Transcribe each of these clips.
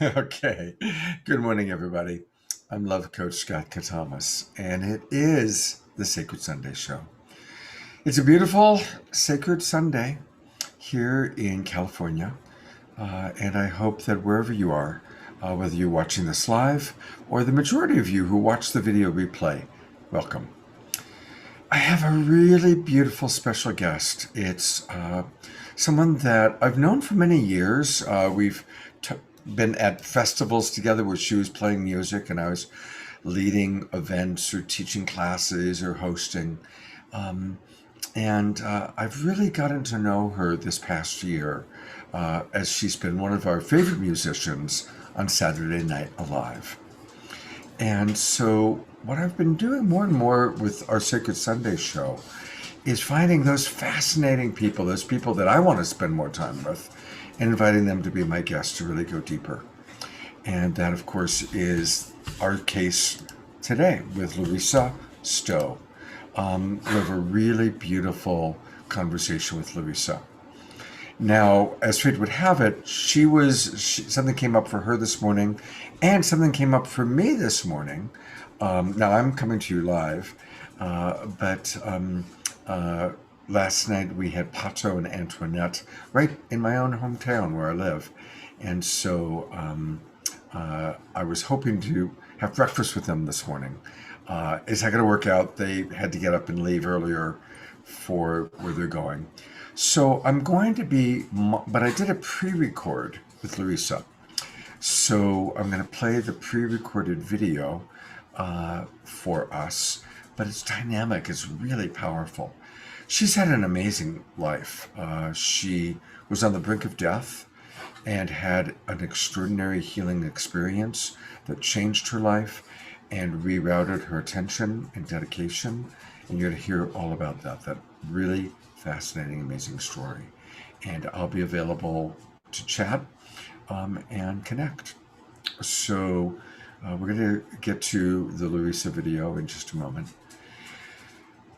Okay. Good morning, everybody. I'm Love Coach Scott Catamas, and it is the Sacred Sunday Show. It's a beautiful Sacred Sunday here in California, and I hope that wherever you are, whether you're watching this live or the majority of you who watch the video replay, welcome. I have a really beautiful special guest. It's someone that I've known for many years. We've t- been at festivals together where she was playing music and I was leading events or teaching classes or hosting. Um, and I've really gotten to know her this past year as she's been one of our favorite musicians on Saturday Night Alive. And so, what I've been doing more and more with our Sacred Sunday show is finding those fascinating people, those people that I want to spend more time with, and inviting them to be my guests to really go deeper. And that, of course, is our case today with Larissa Stow. We have a really beautiful conversation with Larissa. Now, as fate would have it, something came up for her this morning, and something came up for me this morning. Now, I'm coming to you live, but last night we had Pato and Antoinette right in my own hometown where I live, and so I was hoping to have breakfast with them this morning. It's not going to work out. They had to get up and leave earlier for where they're going. So I'm going to be, but I did a pre-record with Larissa. So I'm going to play the pre-recorded video for us, but it's dynamic. It's really powerful. She's had an amazing life. She was on the brink of death and had an extraordinary healing experience that changed her life and rerouted her attention and dedication. And you're going to hear all about that really fascinating, amazing story. And I'll be available to chat and connect. So we're going to get to the Larissa video in just a moment.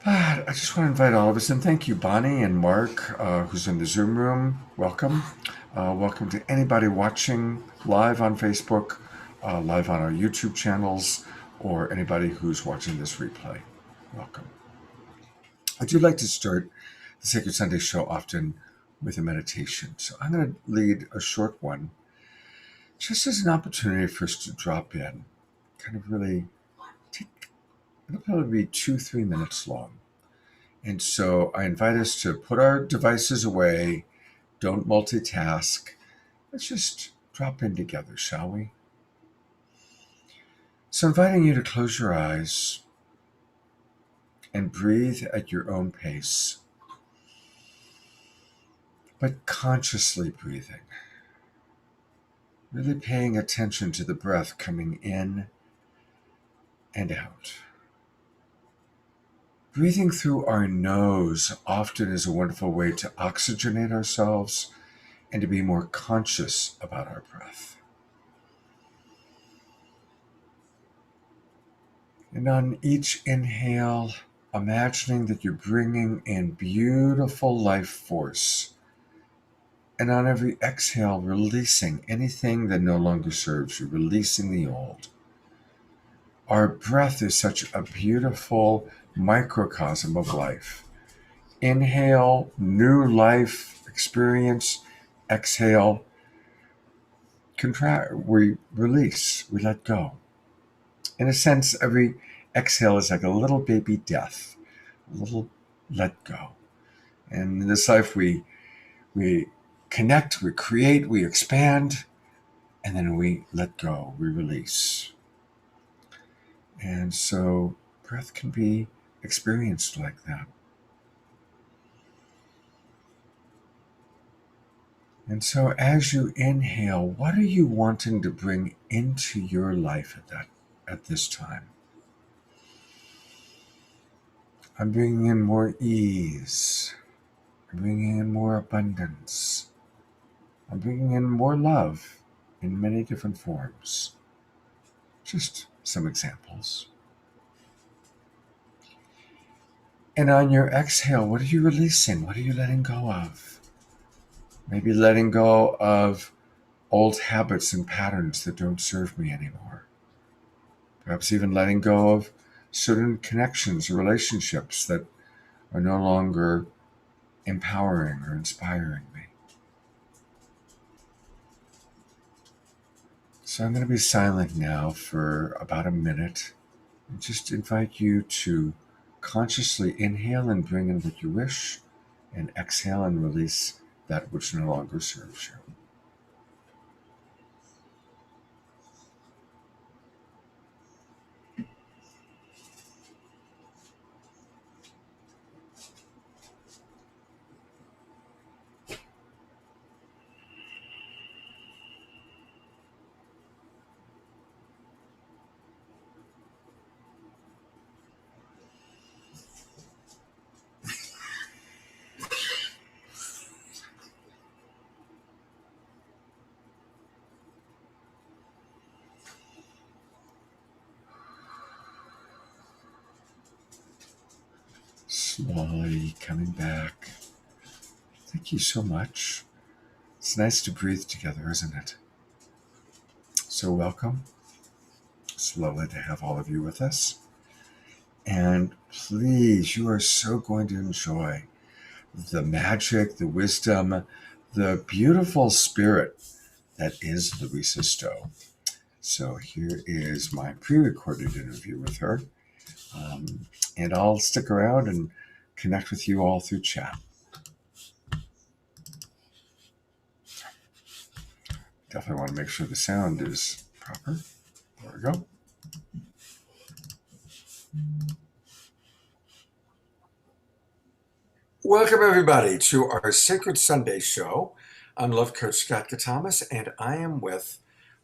But I just want to invite all of us, and thank you, Bonnie and Mark, who's in the Zoom room. Welcome. Welcome to anybody watching live on Facebook, live on our YouTube channels, or anybody who's watching this replay. Welcome. I do like to start the Sacred Sunday show often with a meditation. So I'm going to lead a short one just as an opportunity for us to drop in, kind of really take, it'll probably be 2-3 minutes long. And so I invite us to put our devices away, don't multitask. Let's just drop in together, shall we? So inviting you to close your eyes and breathe at your own pace, but consciously breathing. Really paying attention to the breath coming in and out. Breathing through our nose often is a wonderful way to oxygenate ourselves and to be more conscious about our breath. And on each inhale, imagining that you're bringing in beautiful life force. And on every exhale, releasing anything that no longer serves you, releasing the old. Our breath is such a beautiful microcosm of life. Inhale, new life experience. Exhale, contract. We release, we let go. In a sense, every exhale is like a little baby death, a little let go. And in this life, we connect, we create, we expand, and then we let go, we release. And so breath can be experienced like that. And so as you inhale, what are you wanting to bring into your life at this time? I'm bringing in more ease. I'm bringing in more abundance. I'm bringing in more love in many different forms. Just some examples. And on your exhale, what are you releasing? What are you letting go of? Maybe letting go of old habits and patterns that don't serve me anymore. Perhaps even letting go of certain connections or relationships that are no longer empowering or inspiring me. So I'm going to be silent now for about a minute and just invite you to consciously inhale and bring in what you wish, and exhale and release that which no longer serves you. Slowly coming back. Thank you so much. It's nice to breathe together, isn't it? So, welcome. It's lovely to have all of you with us. And please, you are so going to enjoy the magic, the wisdom, the beautiful spirit that is Larissa Stow. So, here is my pre recorded interview with her. And I'll stick around and connect with you all through chat. Definitely want to make sure the sound is proper. There we go. Welcome, everybody, to our Sacred Sunday show. I'm Love Coach Scott Catamas, and I am with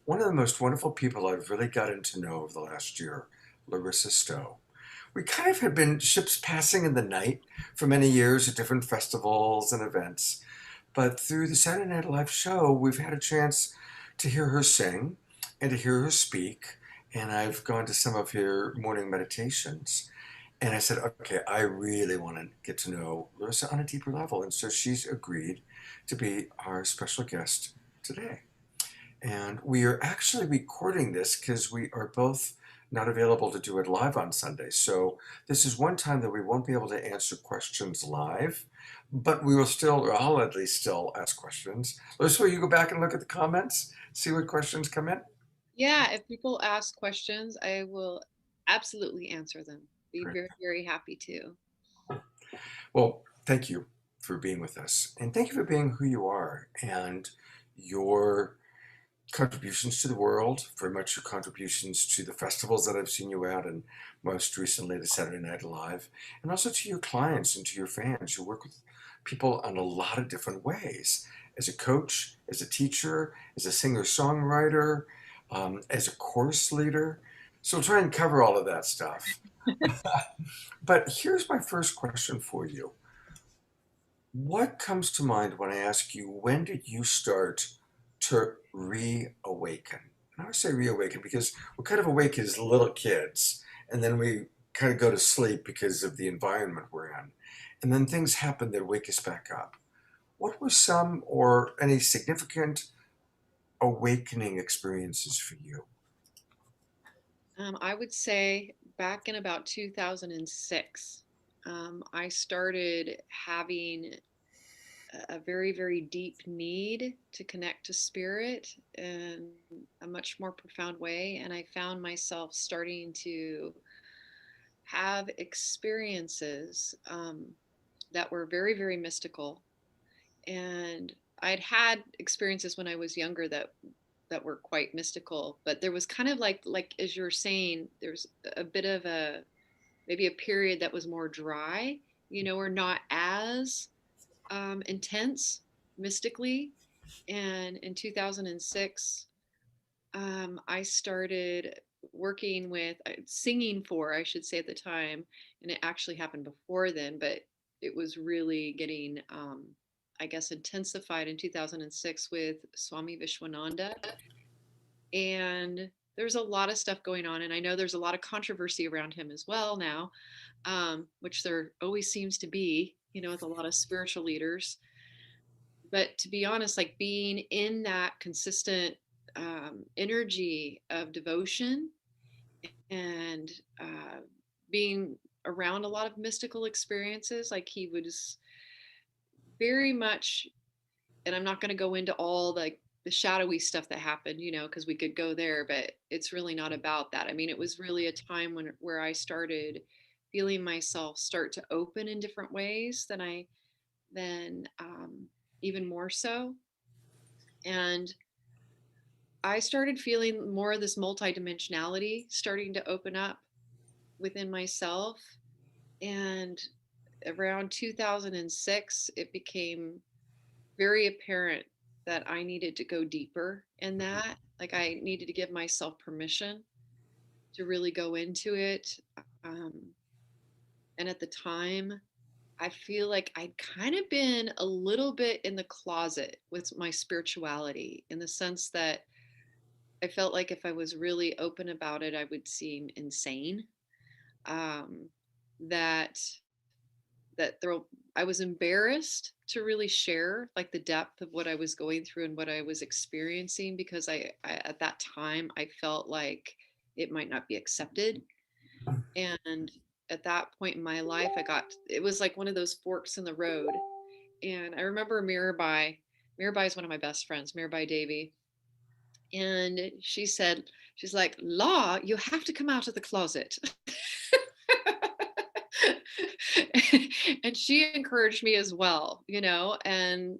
one of the most wonderful people I've really gotten to know over the last year, Larissa Stow. We kind of had been ships passing in the night for many years at different festivals and events, but through the Saturday Night Live show, we've had a chance to hear her sing and to hear her speak, and I've gone to some of her morning meditations. And I said, okay, I really want to get to know Larissa on a deeper level. And so she's agreed to be our special guest today. And we are actually recording this because we are both not available to do it live on Sunday. So this is one time that we won't be able to answer questions live, but we will still, or I'll at least still ask questions. Larissa, will you go back and look at the comments, see what questions come in? Yeah, if people ask questions, I will absolutely answer them. Be Great. very, very happy to. Well, thank you for being with us. And thank you for being who you are and your contributions to the world, very much your contributions to the festivals that I've seen you at, and most recently the Saturday Night Live, and also to your clients and to your fans. You work with people in a lot of different ways as a coach, as a teacher, as a singer songwriter, as a course leader. So we'll try and cover all of that stuff. But here's my first question for you. What comes to mind when I ask you, when did you start to reawaken? And I always say reawaken because we're kind of awake as little kids, and then we kind of go to sleep because of the environment we're in. And then things happen that wake us back up. What were some or any significant awakening experiences for you? I would say back in about 2006, I started having a very, very deep need to connect to spirit in a much more profound way. And I found myself starting to have experiences that were very, very mystical. And I'd had experiences when I was younger that were quite mystical, but there was kind of like as you were saying, there's a bit of a maybe a period that was more dry, or not as intense mystically. And in 2006, I started working with singing for, I should say at the time, and it actually happened before then, but it was really getting, I guess, intensified in 2006 with Swami Vishwananda. And there's a lot of stuff going on. And I know there's a lot of controversy around him as well now, which there always seems to be, with a lot of spiritual leaders. But to be honest, like being in that consistent energy of devotion and being around a lot of mystical experiences, like he was very much, and I'm not going to go into all the shadowy stuff that happened, because we could go there, but it's really not about that. I mean, it was really a time where I started feeling myself start to open in different ways than even more so. And I started feeling more of this multidimensionality starting to open up within myself. And around 2006, it became very apparent that I needed to go deeper in that. Like I needed to give myself permission to really go into it. Um, and at the time, I feel like I'd kind of been a little bit in the closet with my spirituality in the sense that I felt like if I was really open about it, I would seem insane. Um, that that there I was embarrassed to really share like the depth of what I was going through and what I was experiencing because I at that time I felt like it might not be accepted. And at that point in my life, it was like one of those forks in the road. And I remember Mirabai is one of my best friends, Mirabai Davy. And she's like, Law, you have to come out of the closet. And she encouraged me as well, and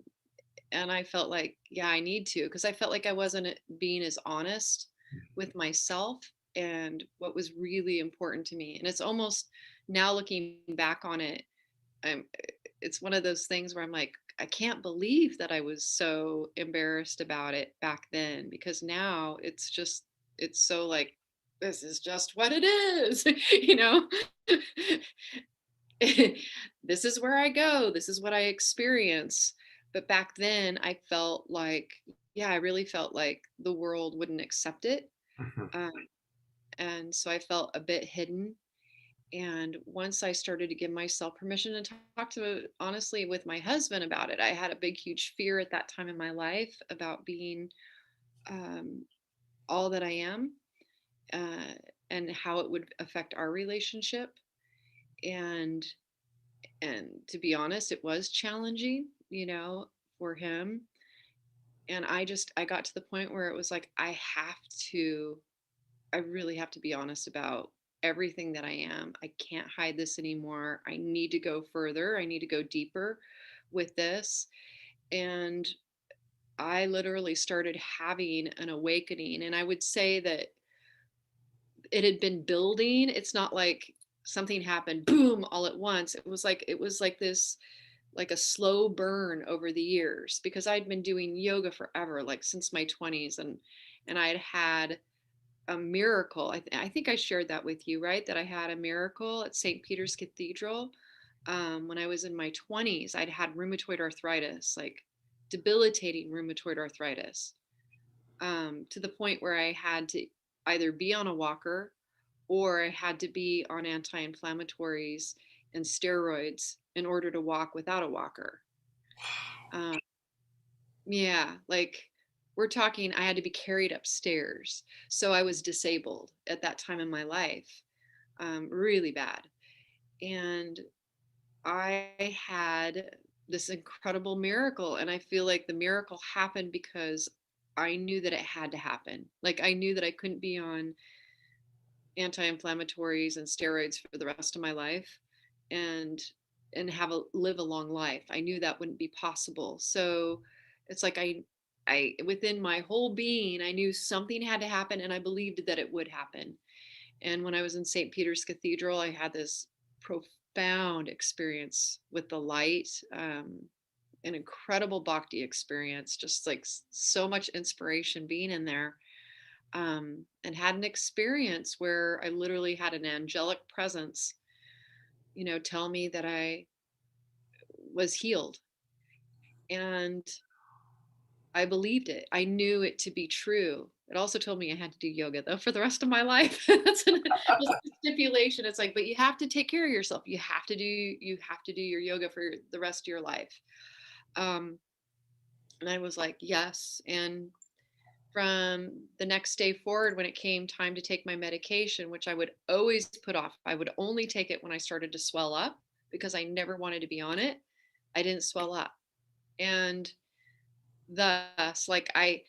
I felt like, yeah, I need to, because I felt like I wasn't being as honest with myself and what was really important to me. And it's almost now looking back on it, I'm, it's one of those things where I'm like, I can't believe that I was so embarrassed about it back then, because now it's so like, this is just what it is, you know? This is where I go. This is what I experience. But back then, I felt like, yeah, I really felt like the world wouldn't accept it. Mhm. Um, and so I felt a bit hidden. And once I started to give myself permission to talk to, honestly, with my husband about it, I had a big, huge fear at that time in my life about being um, all that I am, uh, and how it would affect our relationship. And and to be honest, it was challenging, for him. And I got to the point where it was like, I really have to be honest about everything that I am. I can't hide this anymore. I need to go further. I need to go deeper with this. And I literally started having an awakening. And I would say that it had been building. It's not like something happened, boom, all at once. It was like this, like a slow burn over the years, because I'd been doing yoga forever, like since my 20s. And I had a miracle. I think I shared that with you, right? That I had a miracle at St. Peter's Cathedral. When I was in my 20s, I'd had rheumatoid arthritis, like debilitating rheumatoid arthritis, to the point where I had to either be on a walker or I had to be on anti-inflammatories and steroids in order to walk without a walker. Um, yeah, like we're talking, I had to be carried upstairs. So I was disabled at that time in my life, really bad. And I had this incredible miracle. And I feel like the miracle happened because I knew that it had to happen. Like I knew that I couldn't be on anti-inflammatories and steroids for the rest of my life and live a long life. I knew that wouldn't be possible. So it's like I within my whole being, I knew something had to happen and I believed that it would happen. And when I was in St. Peter's Cathedral, I had this profound experience with the light, an incredible bhakti experience, just like so much inspiration being in there, and had an experience where I literally had an angelic presence, tell me that I was healed. And I believed it. I knew it to be true. It also told me I had to do yoga though for the rest of my life. That's a stipulation. It's like, but you have to take care of yourself. You have to do your yoga for the rest of your life. Um, And I was like, yes. And from the next day forward, when it came time to take my medication, which I would always put off, I would only take it when I started to swell up because I never wanted to be on it. I didn't swell up. And thus, like, I've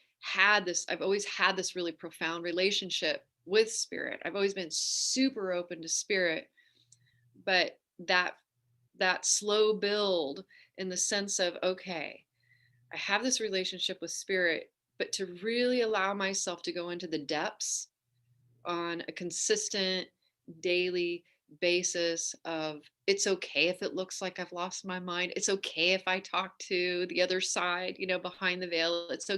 always had this really profound relationship with spirit. I've always been super open to spirit, but that slow build in the sense of, okay, I have this relationship with spirit, but to really allow myself to go into the depths on a consistent daily basis of, it's okay if it looks like I've lost my mind. It's okay if I talk to the other side, behind the veil. It's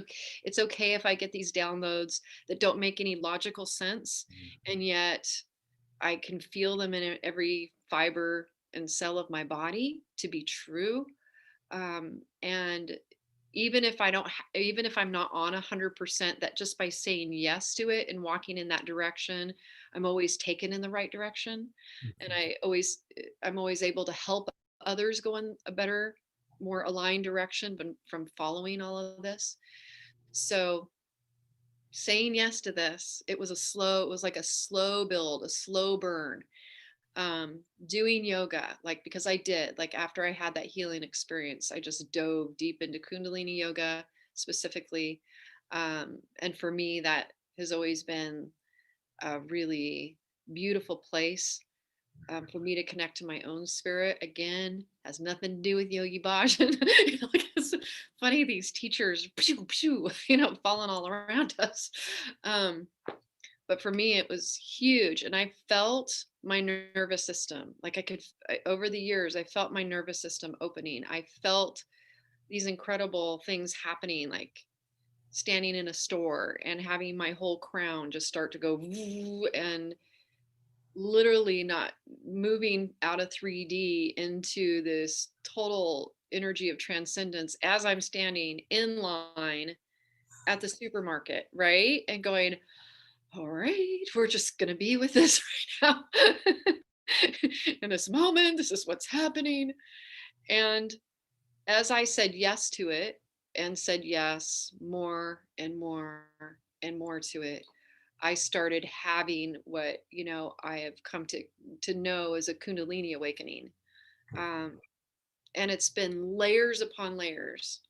okay if I get these downloads that don't make any logical sense, and yet I can feel them in every fiber and cell of my body to be true. And even if I'm not on 100%, that just by saying yes to it and walking in that direction, I'm always taken in the right direction. And I'm always able to help others go in a better, more aligned direction, but from following all of this. So saying yes to this, it was like a slow build, a slow burn. Doing yoga, like, because I did, like, after I had that healing experience, I just dove deep into kundalini yoga specifically. And for me, that has always been a really beautiful place, for me to connect to my own spirit. Again, has nothing to do with Yogi Bhajan. Like, it's funny, these teachers pew, pew, falling all around us. um, but for me it was huge, and I felt my nervous system, like, over the years I felt my nervous system opening. I felt these incredible things happening, like standing in a store and having my whole crown just start to go and literally not moving out of 3D into this total energy of transcendence as I'm standing in line at the supermarket, right? And going, all right, we're just going to be with this right now. In this moment, this is what's happening. And as I said yes to it, and said yes more and more and more to it, I started having what, I have come to know as a kundalini awakening. Um, and it's been layers upon layers.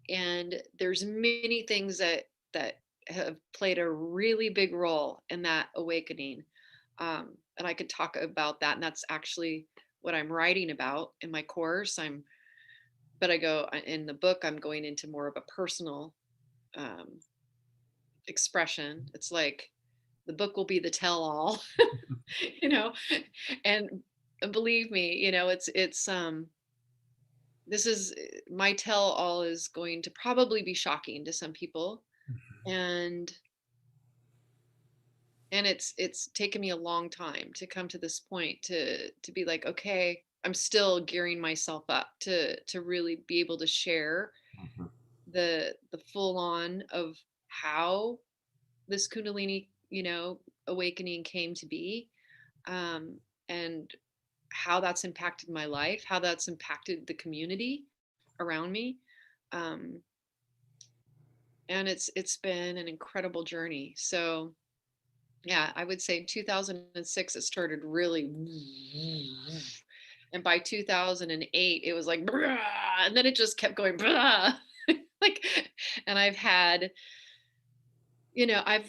And there's many things that have played a really big role in that awakening. And I could talk about that, and that's actually what I'm writing about in my course. But I go in the book, I'm going into more of a personal, um, expression. It's like the book will be the tell all, you know, and believe me, this is my tell all is going to probably be shocking to some people. And it's taken me a long time to come to this point, to be like, okay, I'm still gearing myself up to really be able to share Mhm. the full on of how this kundalini, awakening came to be, um, and how that's impacted my life, how that's impacted the community around me. Um, and it's been an incredible journey. So yeah, I would say 2006 it started really, and by 2008 it was like, and then it just kept going, like, and I've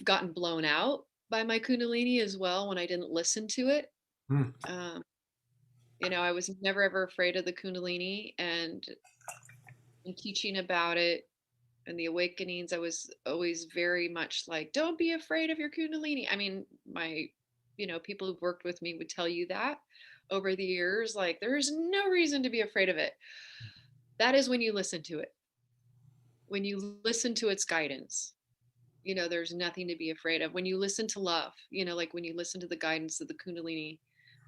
gotten blown out by my kundalini as well when I didn't listen to it. Mm. Um, I was never ever afraid of the kundalini, and in teaching about it and the awakenings, I was always very much like, don't be afraid of your kundalini. I mean, people who've worked with me would tell you that over the years, like, there is no reason to be afraid of it. That is when you listen to it, when you listen to its guidance. There's nothing to be afraid of. When you listen to love, like when you listen to the guidance of the kundalini,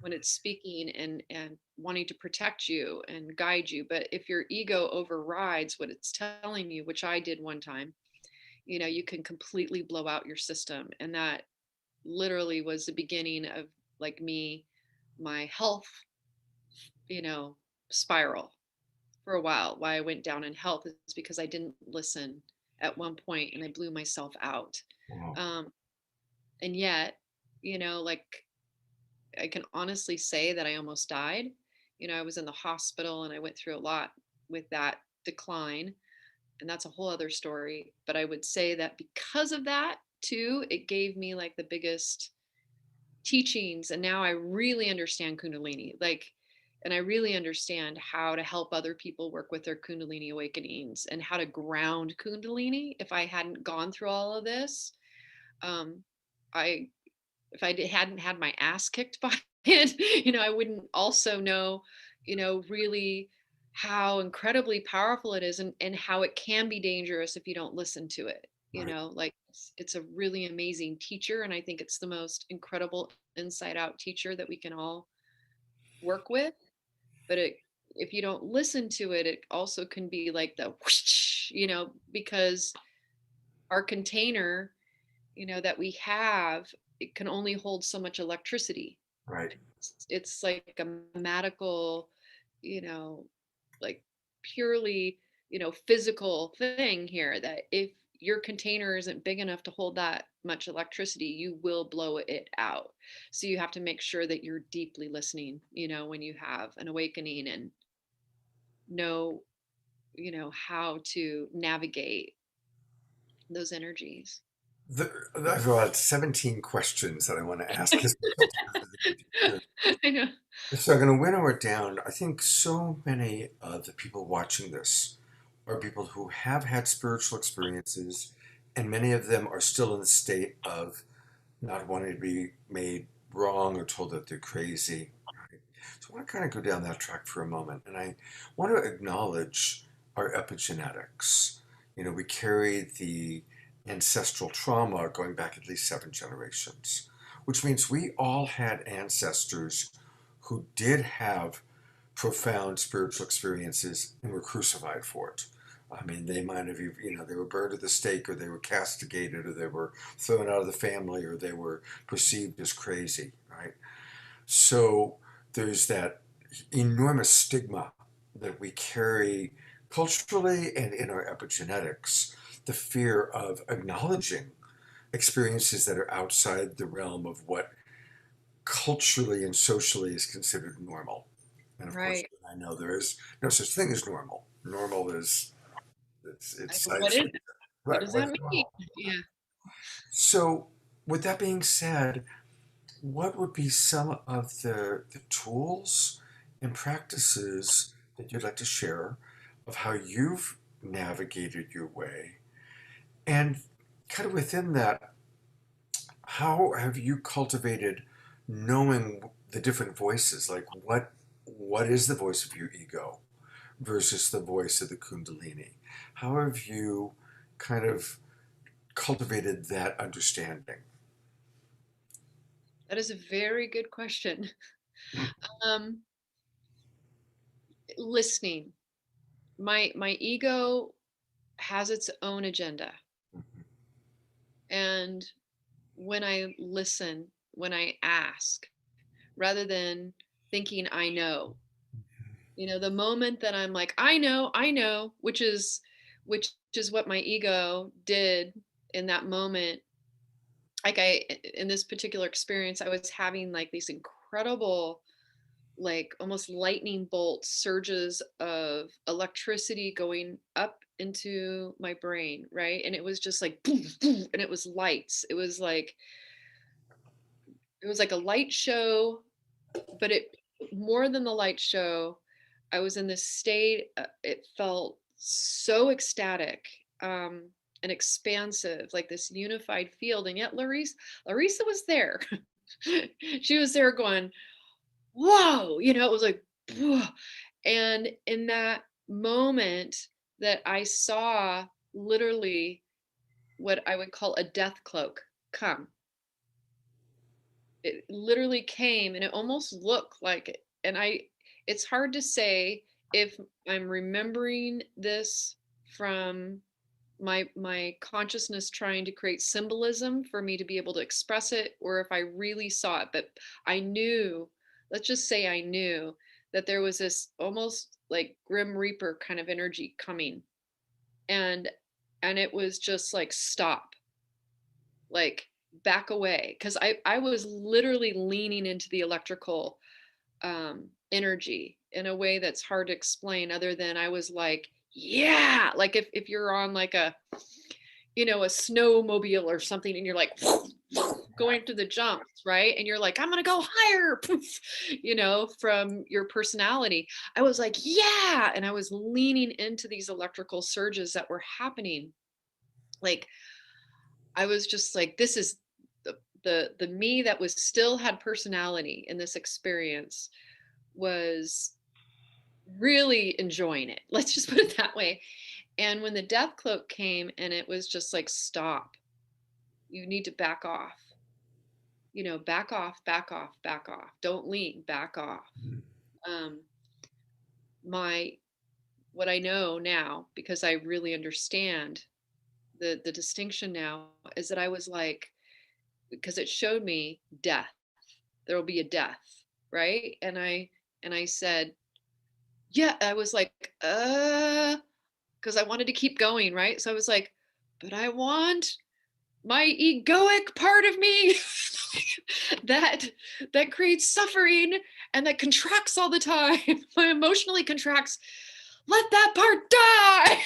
when it's speaking and wanting to protect you and guide you. But if your ego overrides what it's telling you, which I did one time, you can completely blow out your system. And that literally was the beginning of, like, my health, you know spiral. for a while, why I went down in health, is because I didn't listen at one point and I blew myself out. Wow. Um, and yet, like, I can honestly say that I almost died. I was in the hospital and I went through a lot with that decline. And that's a whole other story. But I would say that because of that, too, it gave me like the biggest teachings. And now I really understand Kundalini. And I really understand how to help other people work with their Kundalini awakenings and how to ground Kundalini. If I hadn't gone through all of this, um, I if hadn't had my ass kicked by it, I wouldn't also know, really how incredibly powerful it is, and how it can be dangerous if you don't listen to it. Right. Like it's a really amazing teacher. And I think it's the most incredible inside out teacher that we can all work with. But if you don't listen to it, it also can be like the whoosh, because our container, that we have, it can only hold so much electricity. Right. It's like a mathematical, you know, like purely, physical thing here, that if your container isn't big enough to hold that much electricity, you will blow it out. So you have to make sure that you're deeply listening, when you have an awakening, and know, how to navigate those energies. I've got 17 questions that I want to ask as we filter through the interview. I know. So I'm going to winnow it down. I think so many of the people watching this are people who have had spiritual experiences, and many of them are still in the state of not wanting to be made wrong or told that they're crazy. Right? So I want to kind of go down that track for a moment, and I want to acknowledge our epigenetics. We carry the ancestral trauma going back at least 7 generations, which means we all had ancestors who did have profound spiritual experiences and were crucified for it. I mean, they might have, they were burned at the stake, or they were castigated, or they were thrown out of the family, or they were perceived as crazy, right? So there's that enormous stigma that we carry culturally and in our epigenetics, the fear of acknowledging experiences that are outside the realm of what culturally and socially is considered normal. And of course, Right. I know there is no such thing as normal. Normal is it's What science is fiction. it? What Right, does that what's mean? normal? Yeah. So, with that being said, what would be some of the tools and practices that you'd like to share of how you've navigated your way? And kind of within that, how have you cultivated knowing the different voices? Like what is the voice of your ego versus the voice of the kundalini? How have you kind of cultivated that understanding? That is a very good question. Um, Listening. My ego has its own agenda. And when I listen, when I ask, rather than thinking I know, the moment that I'm like, I know, which is what my ego did in that moment. Like, in this particular experience, I was having like these incredible, like almost lightning bolt surges of electricity going up into my brain, right? And it was just like boom, boom, and it was lights. It was like a light show, but it more than the light show. I was in this state. It felt so ecstatic, and expansive, like this unified field. And yet, Larissa was there. She was there going, whoa, it was like, whoa. And in that moment that I saw literally what I would call a death cloak come, it literally came, and it almost looked like it. And it's hard to say if I'm remembering this from my consciousness trying to create symbolism for me to be able to express it, or if I really saw it. But I knew, let's just say I knew that there was this almost like grim reaper kind of energy coming, and it was just like, stop, like, back away, because I was literally leaning into the electrical energy in a way that's hard to explain, other than I was like, yeah, like if you're on like a, a snowmobile or something, and you're like going through the jumps, right? And you're like, I'm gonna go higher, from your personality. I was like, yeah. And I was leaning into these electrical surges that were happening. Like, I was just like, this is the me that was still had personality in this experience, was really enjoying it. Let's just put it that way. And when the death cloak came, and it was just like, stop, you need to back off, back off, back off, back off. Don't lean, back off. Um, my what I know now, because I really understand the distinction now, is that I was like, because it showed me death. There will be a death, right? And I said, yeah. I was like, because I wanted to keep going, right? So I was like, but I want my egoic part of me that creates suffering and that contracts all the time. My emotionally contracts. Let that part die.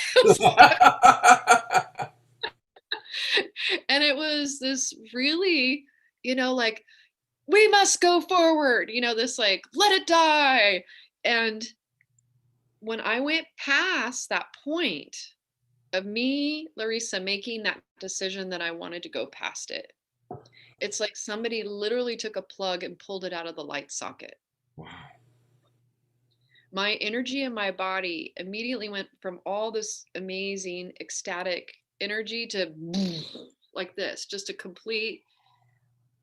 And it was this really, like, we must go forward, this like, let it die. And when I went past that point of me, Larissa, making that decision that I wanted to go past it, it's like somebody literally took a plug and pulled it out of the light socket. Wow. My energy in my body immediately went from all this amazing ecstatic energy to like this, just a complete,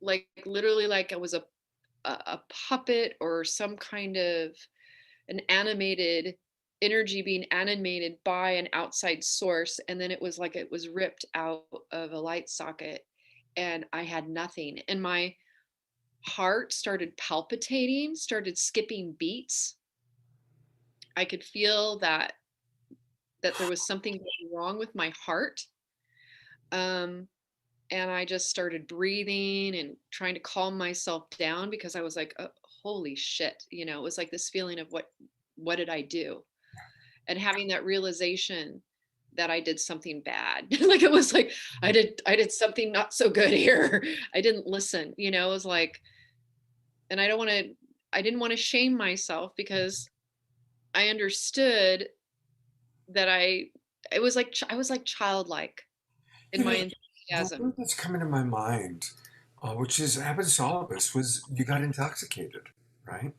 like, literally, like I was a puppet, or some kind of an animated energy being animated by an outside source. And then it was like it was ripped out of a light socket, and I had nothing. And my heart started palpitating, started skipping beats. I could feel that there was something going wrong with my heart. Um, and I just started breathing and trying to calm myself down, because I was like, oh, holy shit. It was like this feeling of what did I do? And having that realization that I did something bad. Like, it was like, I did something not so good here. I didn't listen, it was like, and I didn't want to shame myself, because I understood that it was like, I was like childlike in You my know, the enthusiasm. word that's coming to my mind, which is happens to all of us, was you got intoxicated, right?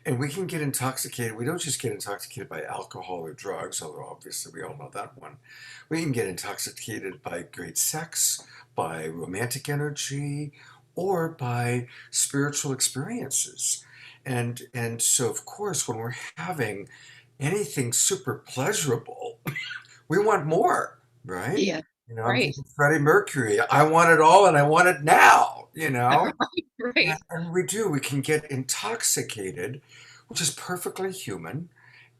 And we can get intoxicated. We don't just get intoxicated by alcohol or drugs, although obviously we all know that one. We can get intoxicated by great sex, by romantic energy, or by spiritual experiences. And so of course when we're having anything super pleasurable, we want more, right? Yeah. I'm Right. thinking Freddie Mercury. I want it all and I want it now. Right. And we do. We can get intoxicated, which is perfectly human.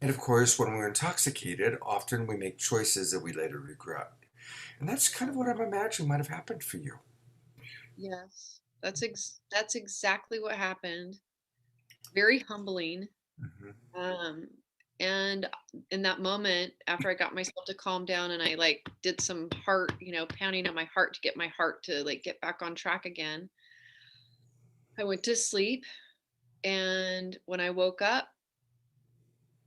And of course, when we're intoxicated, often we make choices that we later regret. And that's kind of what I'm imagining might have happened for you. Yes. That's exactly what happened. Very humbling. Hmm. Um, and in that moment, after I got myself to calm down, and I like did some heart, pounding on my heart to get my heart to like get back on track again, I went to sleep. And when I woke up,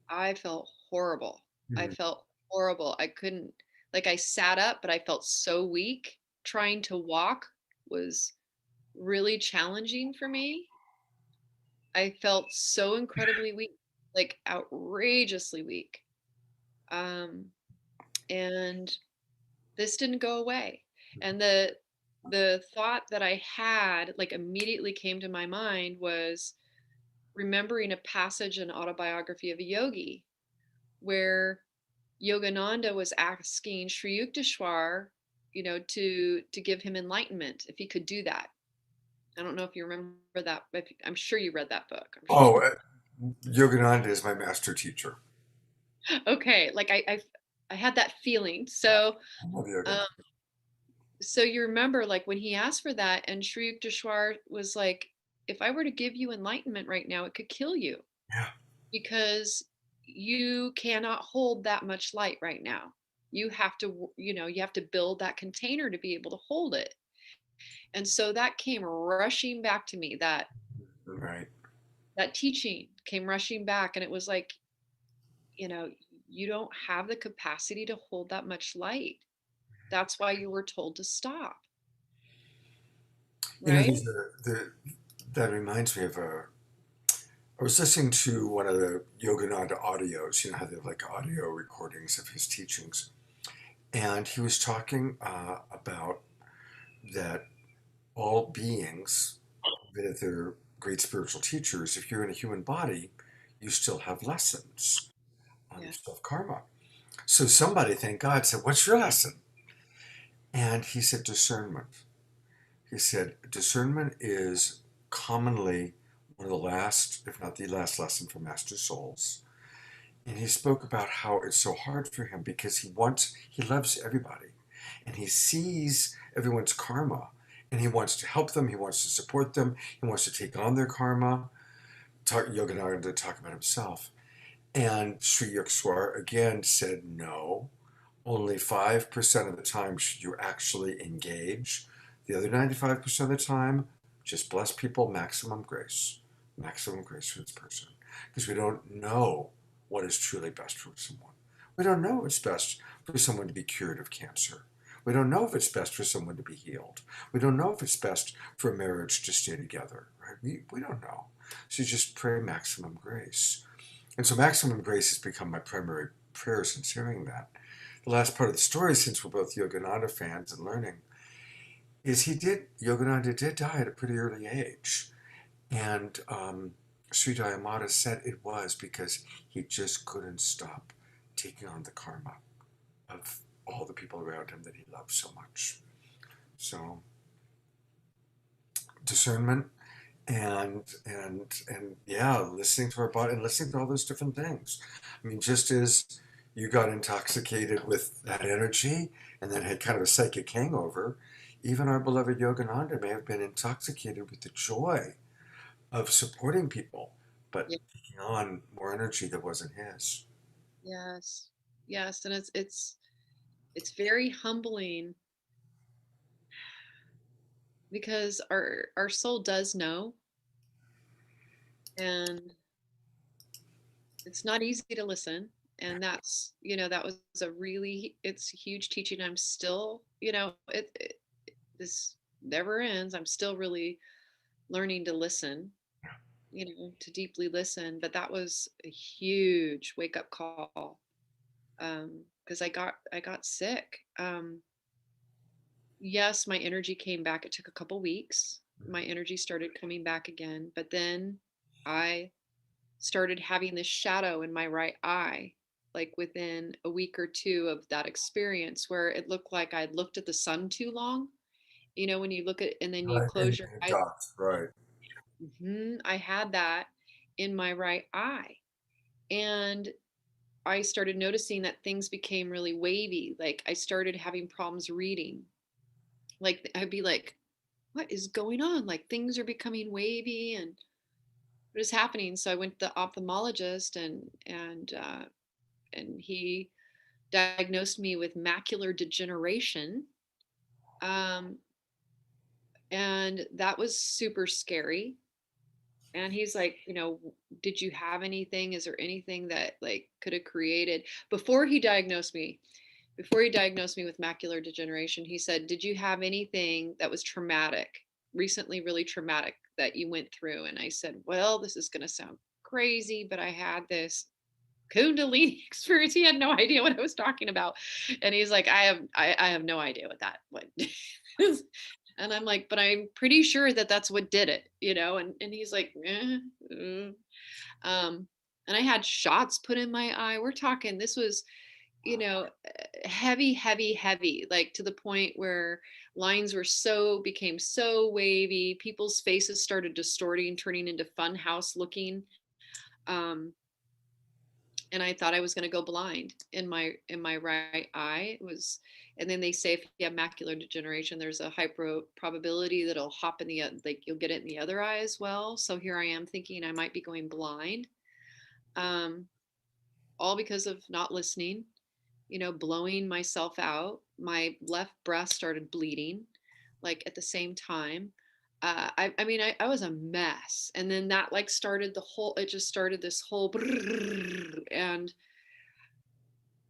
I felt horrible. I felt horrible. I couldn't, like, I sat up, but I felt so weak. Trying to walk was really challenging for me. I felt so incredibly weak, like outrageously weak. Um, and this didn't go away. And the thought that I had, like, immediately came to my mind, was remembering a passage in Autobiography of a Yogi, where Yogananda was asking Sri Yukteswar, to give him enlightenment, if he could do that. I don't know if you remember that, but I'm sure you read that book. I'm Oh, sure. Yogananda is my master teacher. Okay, like I had that feeling. So I love um, Yogananda. so you remember like when he asked for that, and Sri Yukteswar was like, if I were to give you enlightenment right now, it could kill you Yeah, because you cannot hold that much light right now. You have to, you have to build that container to be able to hold it. And so that came rushing back to me, right. that teaching came rushing back, and it was like, you know, you don't have the capacity to hold that much light. That's why you were told to stop, You know, right? that reminds me of I was listening to one of the Yogananda audios. You know how they have like audio recordings of his teachings, and he was talking about that all beings, even if they're great spiritual teachers, if you're in a human body, you still have lessons. You Yeah. still have karma. So somebody, thank God, said, "What's your lesson?" And he said, "Discernment." He said, "Discernment is commonly one of the last, if not the last lesson for master souls." And he spoke about how it's so hard for him because he loves everybody and he sees everyone's karma and he wants to help them, he wants to support them, he wants to take on their karma. Yogananda to talk about himself. And Sri Yukswar again said, no, only 5% of the time should you actually engage. The other 95% of the time, just bless people, maximum grace. Maximum grace for this person. Because we don't know what is truly best for someone. We don't know it's best for someone to be cured of cancer. We don't know if it's best for someone to be healed. We don't know if it's best for a marriage to stay together. Right? We don't know. So you just pray maximum grace. And so maximum grace has become my primary prayer since hearing that. The last part of the story, since we're both Yogananda fans and learning, is Yogananda did die at a pretty early age. And Sri Dayamata said it was because he just couldn't stop taking on the karma of all the people around him that he loved so much. So discernment and yeah, listening to our body and listening to all those different things. I mean, just as you got intoxicated with that energy and then had kind of a psychic hangover, even our beloved Yogananda may have been intoxicated with the joy of supporting people, but Yeah. taking on more energy that wasn't his. Yes. Yes. And it's very humbling because our soul does know, and it's not easy to listen. And that's, that was a really, it's a huge teaching. I'm still, this never ends. I'm still really learning to listen, to deeply listen. But that was a huge wake up call. Because I got sick. Yes, my energy came back. It took a couple weeks. My energy started coming back again, but then I started having this shadow in my right eye, like within a week or two of that experience, where it looked like I'd looked at the sun too long. When you look at and then you Right, and close your it eyes. does, right. I had that in my right eye. And I started noticing that things became really wavy. Like I started having problems reading. Like I'd be like, what is going on? Like things are becoming wavy and what is happening? So I went to the ophthalmologist, and he diagnosed me with macular degeneration. Um, and that was super scary. And he's like, did you have anything? Is there anything that like could have created before he diagnosed me? Before he diagnosed me with macular degeneration, he said, did you have anything that was traumatic, recently really traumatic that you went through? And I said, well, this is going to sound crazy, but I had this kundalini experience. He had no idea what I was talking about. And he's like, I have no idea what and I'm like, but I'm pretty sure that that's what did it, and he's like, um, and I had shots put in my eye. We're talking, this was, heavy, heavy, heavy, like to the point where lines became so wavy. People's faces started distorting, turning into fun house looking. Um, and I thought I was going to go blind in my right eye. It was, and then they say if you have macular degeneration, there's a high probability that it'll hop in the like you'll get it in the other eye as well. So here I am thinking I might be going blind, um, all because of not listening. Blowing myself out. My left breast started bleeding, like at the same time. I mean, I was a mess, and then that like started the whole. It just started this whole, and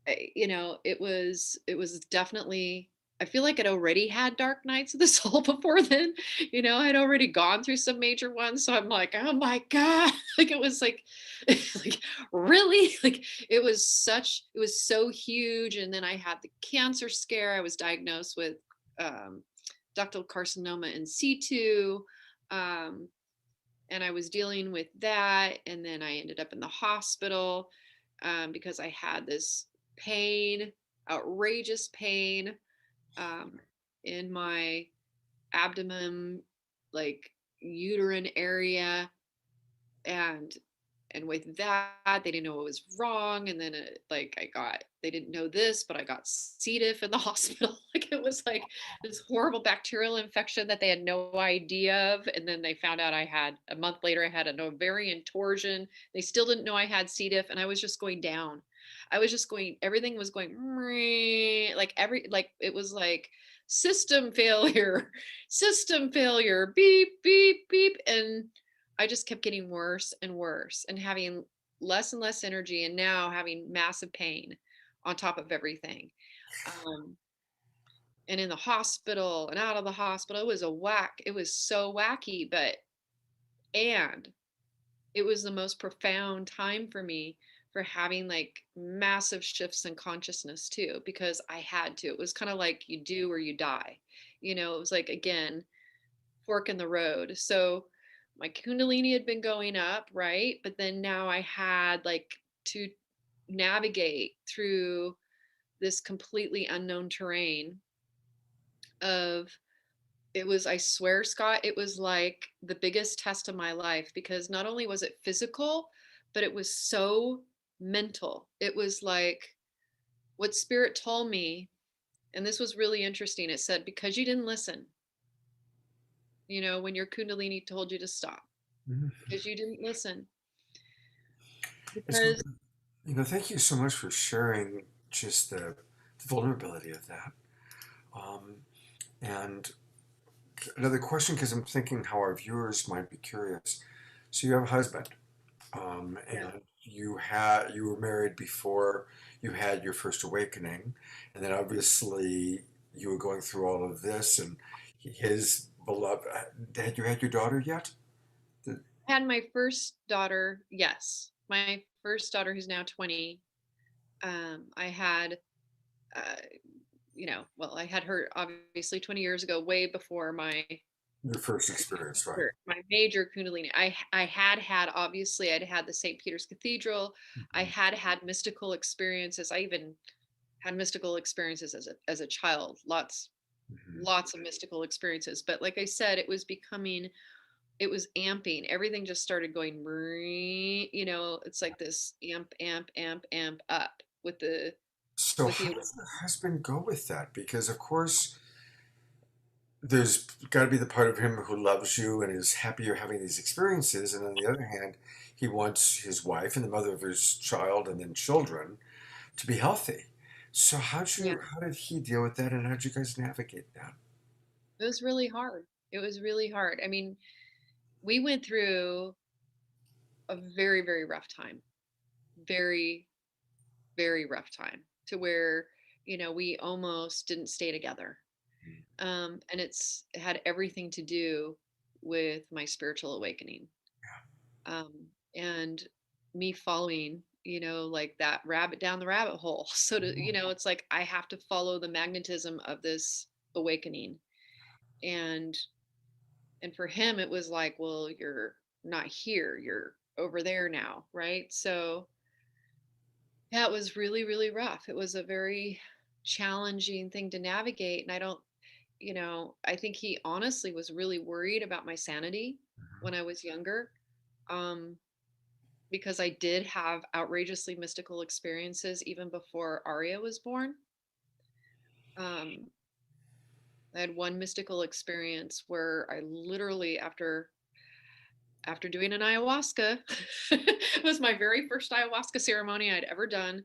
it was definitely. I feel like I'd already had dark nights of the soul before then. I'd already gone through some major ones, so I'm like, oh my god, like it was like, like really, like it was so huge. And then I had the cancer scare. I was diagnosed with um, ductal carcinoma in situ, um, and I was dealing with that. And then I ended up in the hospital because I had this pain, outrageous pain um, in my abdomen, like uterine area, and with that they didn't know what was wrong. And then like they didn't know this, but I got C. diff in the hospital. Like it was like this horrible bacterial infection that they had no idea of. And then they found out a month later I had an ovarian torsion. They still didn't know I had C. diff, and I was just going down. I was just going, everything was going like it was like system failure, system failure, beep beep beep. And I just kept getting worse and worse and having less and less energy, and now having massive pain on top of everything. Um, and in the hospital and out of the hospital, it was a whack. It was so wacky, and it was the most profound time for me, for having like massive shifts in consciousness too, because I had to. It was kind of like you do or you die. It was like, again, fork in the road. So my kundalini had been going up, right? But then now I had like to navigate through this completely unknown terrain of, it was, I swear, Scott, it was like the biggest test of my life, because not only was it physical, but it was so mental. It was like what spirit told me, and this was really interesting. It said, because you didn't listen, when your kundalini told you to stop, Mhm. because you didn't listen. It's, Because thank you so much for sharing just the vulnerability of that. Um, and another question, because I'm thinking how our viewers might be curious. So you have a husband, yeah, and you were married before you had your first awakening, and then obviously you were going through all of this, and his beloved. Had you had your daughter yet? The- I had my first daughter. Yes, my first daughter, who's now 20. I had, uh, well, I had her obviously 20 years ago, way before Your first experience, right? my major kundalini. I had obviously, I'd had the St. Peter's Cathedral. I Mhm. had mystical experiences. I even had mystical experiences as a child. Mhm. Lots of mystical experiences. But like I said, it was amping. Everything just started going, it's like this amp, amp, amp, amp up So with how the does the husband go with that? Because of course there's got to be the part of him who loves you and is happy you're having these experiences, and on the other hand, he wants his wife and the mother of his child and then children to be healthy. So yeah. how did he deal with that, and how did you guys navigate that? It was really hard. It was really hard. I mean, we went through a very, very rough time. Very, very rough time, to where, we almost didn't stay together. And it had everything to do with my spiritual awakening. um, and me following, like that rabbit down the rabbit hole. So it's like I have to follow the magnetism of this awakening. and and for him it was like, well, you're not here, you're over there now, right? So yeah, it was really, really rough. It was a very challenging thing to navigate. And I think he honestly was really worried about my sanity when I was younger. um because I did have outrageously mystical experiences even before Arya was born. Um, I had one mystical experience where I literally, after doing an ayahuasca, it was my very first ayahuasca ceremony I'd ever done.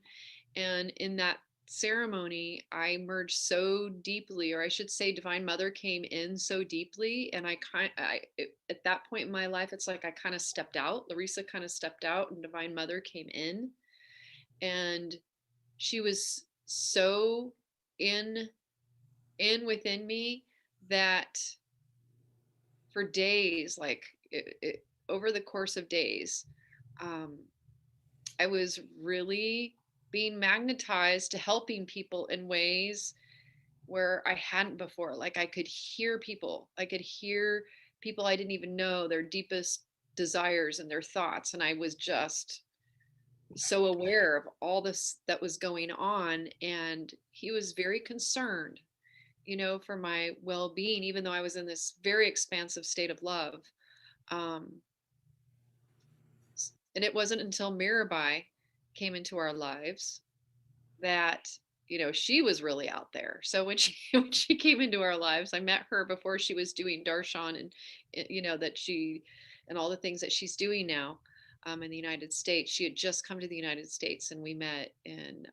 And in that ceremony, I merged so deeply, or I should say, Divine Mother came in so deeply. And at that point in my life, it's like I kind of stepped out. Larissa kind of stepped out, and Divine Mother came in. And she was so in within me that for days, like over the course of days, um, I was really being magnetized to helping people in ways where I hadn't before. Like I could hear people, I didn't even know their deepest desires and their thoughts. And I was just so aware of all this that was going on. And he was very concerned, for my well being, even though I was in this very expansive state of love. Um, and it wasn't until Mirabai came into our lives that she was really out there. So when she when she came into our lives, I met her before she was doing darshan, and that she and all the things that she's doing now in the United States. She had just come to the United States, and we met in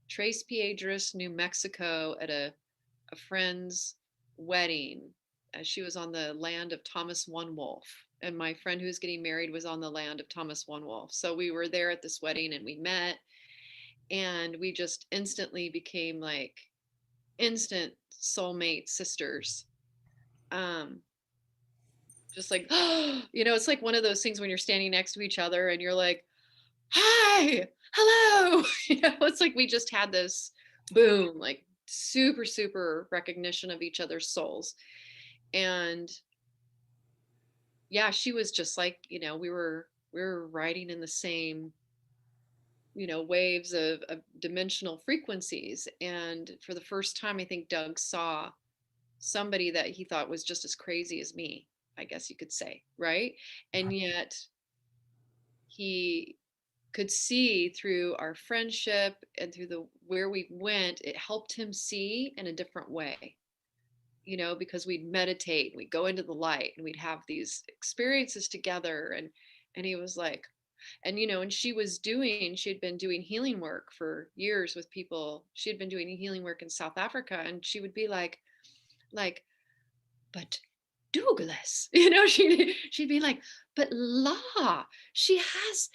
Tres Piedras, New Mexico, at a friend's wedding. She was on the land of Thomas One Wolf, and my friend who was getting married was on the land of Thomas One Wolf. So we were there at this wedding, and we met, and we just instantly became like instant soulmate sisters. Um, just like, it's like one of those things when you're standing next to each other and you're like, hi, hello. It's like we just had this boom, like super, super recognition of each other's souls. And yeah, she was just like, we were riding in the same, waves of dimensional frequencies. And for the first time, I think Doug saw somebody that he thought was just as crazy as me, I guess you could say, right? And yet he could see through our friendship and through the where we went, it helped him see in a different way, because we'd meditate, we'd go into the light, and we'd have these experiences together. And he was like, and she had been doing healing work for years with people. She had been doing healing work in South Africa, and she would be like, but Douglas, she'd be like, but La, she has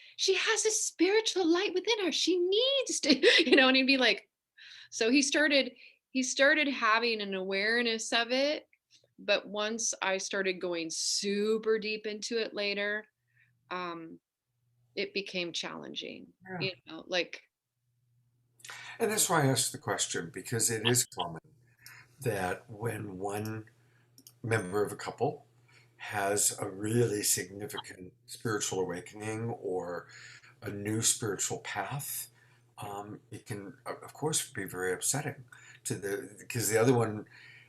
a spiritual light within her. She needs to, and he'd be like, so he started having an awareness of it. But once I started going super deep into it later, um, it became challenging, Yeah. like, And that's why I asked the question, because it is common that when one member of a couple has a really significant spiritual awakening or a new spiritual path, it can, of course, be very upsetting to because the other one,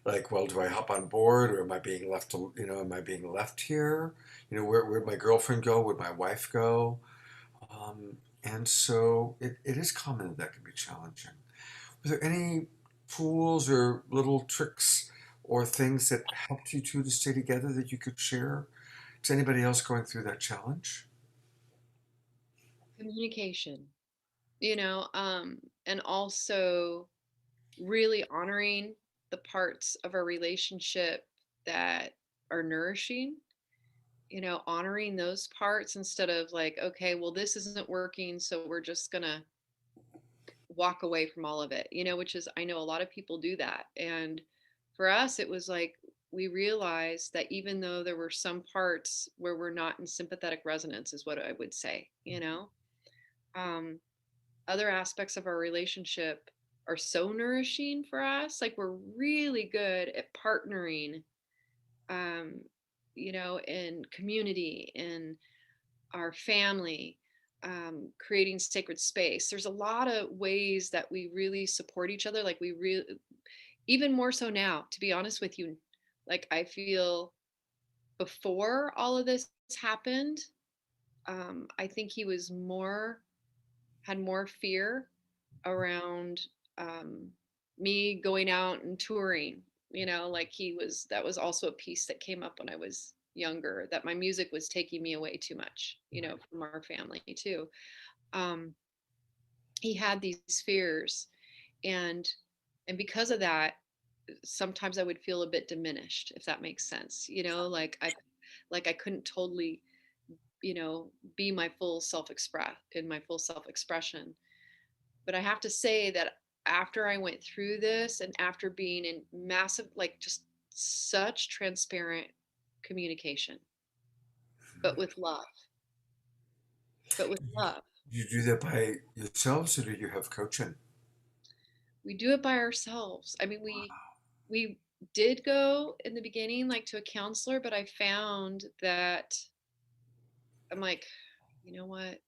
like, well, do I hop on board, or am I being left to, am I being left here? Where'd my girlfriend go? Would my wife go? And so it is common that can be challenging. Were there any tools or little tricks or things that helped you two to stay together that you could share to anybody else going through that challenge? communication, and also really honoring the parts of our relationship that are nourishing, honoring those parts instead of like, okay, well, this isn't working, so we're just gonna walk away from all of it, which is, I know a lot of people do that. And for us, it was like we realized that even though there were some parts where we're not in sympathetic resonance, is what I would say, um, other aspects of our relationship are so nourishing for us. Like we're really good at partnering, um, in community, in our family, creating sacred space. There's a lot of ways that we really support each other. Like we really, even more so now, to be honest with you, like I feel before all of this happened, I think he was more had more fear around um, me going out and touring. Like that was also a piece that came up when I was younger, that my music was taking me away too much, from our family too. Um, he had these fears, and because of that, sometimes I would feel a bit diminished, if that makes sense. Like I couldn't totally, be my full self expression. But I have to say that after I went through this, and after being in massive, like, just such transparent communication, but with love, but with love, You do that by yourselves, or do you have coaching? we do it by ourselves. I mean, we did go in the beginning, like, to a counselor, but I found that I'm like, you know what?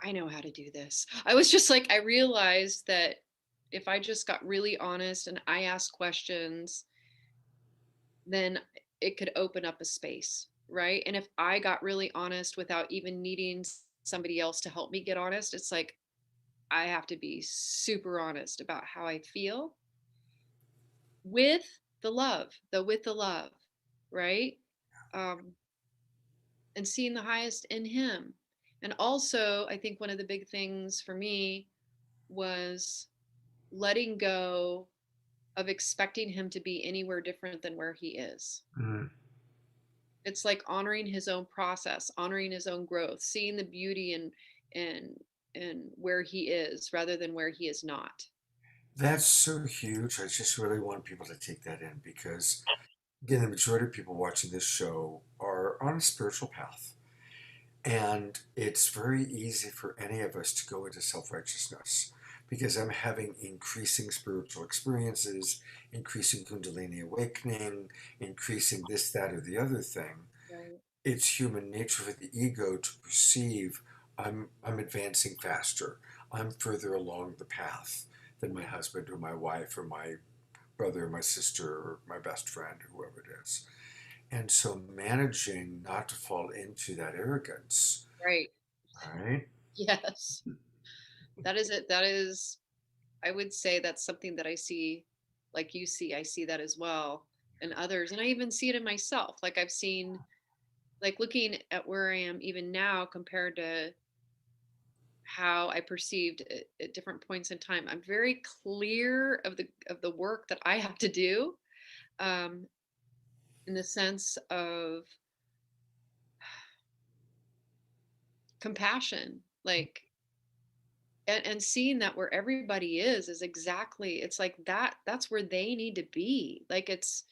I know how to do this. I was just like, I realized that if I just got really honest and I asked questions, then it could open up a space, right? And if I got really honest without even needing somebody else to help me get honest, it's like I have to be super honest about how I feel with with the love, right? Um, and seeing the highest in him. And also, I think one of the big things for me was letting go of expecting him to be anywhere different than where he is. Mm. It's like honoring his own process, honoring his own growth, seeing the beauty in in where he is rather than where he is not. That's so huge. I just really want people to take that in because, again, the majority of people watching this show are on a spiritual path. And it's very easy for any of us to go into self righteousness because I'm having increasing spiritual experiences, increasing Kundalini awakening, increasing this, that, or the other thing. Right. It's human nature for the ego to perceive I'm advancing faster. I'm further along the path than my husband or my wife or my brother or my sister or my best friend or whoever it is. And so managing not to fall into that arrogance, Right. right? Yes. That is it. That is, I would say that's something that I see, like you see, I see that as well in others. And I even see it in myself. Like I've seen, like looking at where I am even now compared to how I perceived at different points in time. I'm very clear of the work that I have to do, um, in the sense of compassion, like, and seeing that where everybody is exactly, it's like that's where they need to be. Like it's,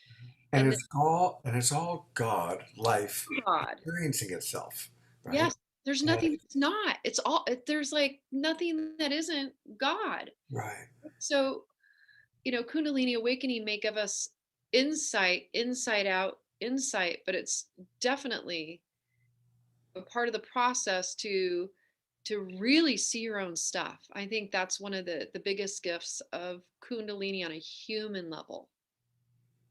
And and it's all God, life God, experiencing itself, right? yes, there's And nothing that's not. It's all, there's like nothing that isn't God. right. So, Kundalini awakening may give us insight, inside out insight, but it's definitely a part of the process to really see your own stuff. I think that's one of the biggest gifts of Kundalini on a human level.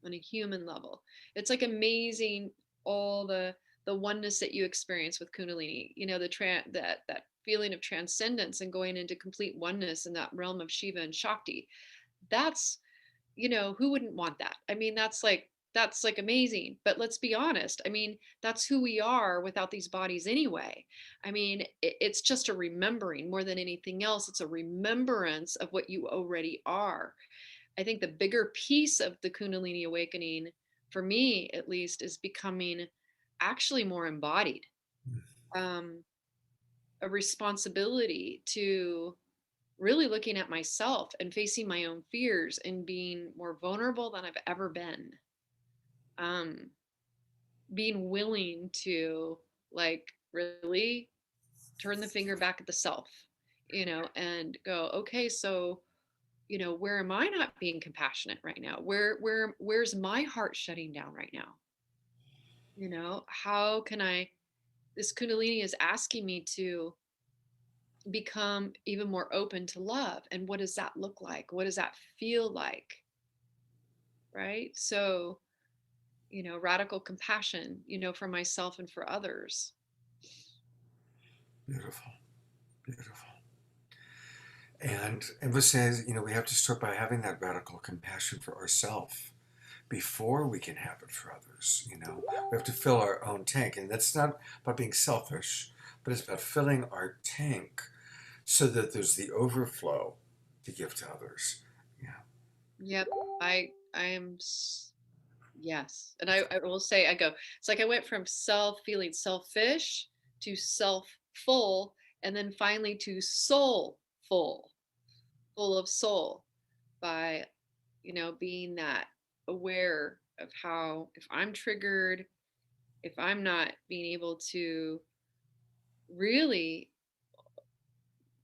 On a human level, it's like amazing, all the oneness that you experience with Kundalini. That feeling of transcendence and going into complete oneness in that realm of Shiva and Shakti. That's, who wouldn't want that? I mean, that's like amazing. But let's be honest. I mean, that's who we are without these bodies anyway. I mean, it's just a remembering more than anything else. It's a remembrance of what you already are. I think the bigger piece of the Kundalini awakening, for me at least, is becoming actually more embodied. Um, a responsibility to really looking at myself and facing my own fears and being more vulnerable than I've ever been. Um, being willing to, like, really turn the finger back at the self, and go, okay, so, where am I not being compassionate right now? Where's my heart shutting down right now? How can this Kundalini is asking me to become even more open to love. And what does that look like? What does that feel like? Right. So, radical compassion, for myself and for others. Beautiful. Beautiful. And it was says, we have to start by having that radical compassion for ourselves before we can have it for others. We have to fill our own tank. And that's not about being selfish, but it's about filling our tank so that there's the overflow to give to others. Yeah. Yep. I am yes. And I will say, it's like I went from feeling selfish to self full, and then finally to soul full, full of soul, by, being that aware of how, if I'm triggered, if I'm not being able to really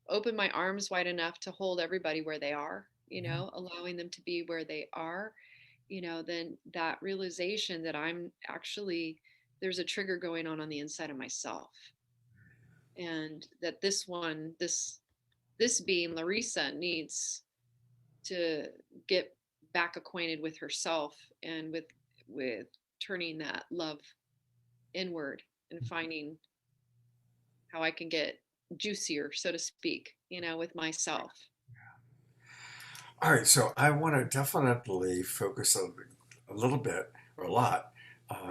open my arms wide enough to hold everybody where they are, allowing them to be where they are, then that realization that I'm actually, there's a trigger going on the inside of myself. And that this being Larissa needs to get back acquainted with herself, and with turning that love inward and finding how I can get juicier, so to speak, with myself. All right, so I want to definitely focus a little bit or a lot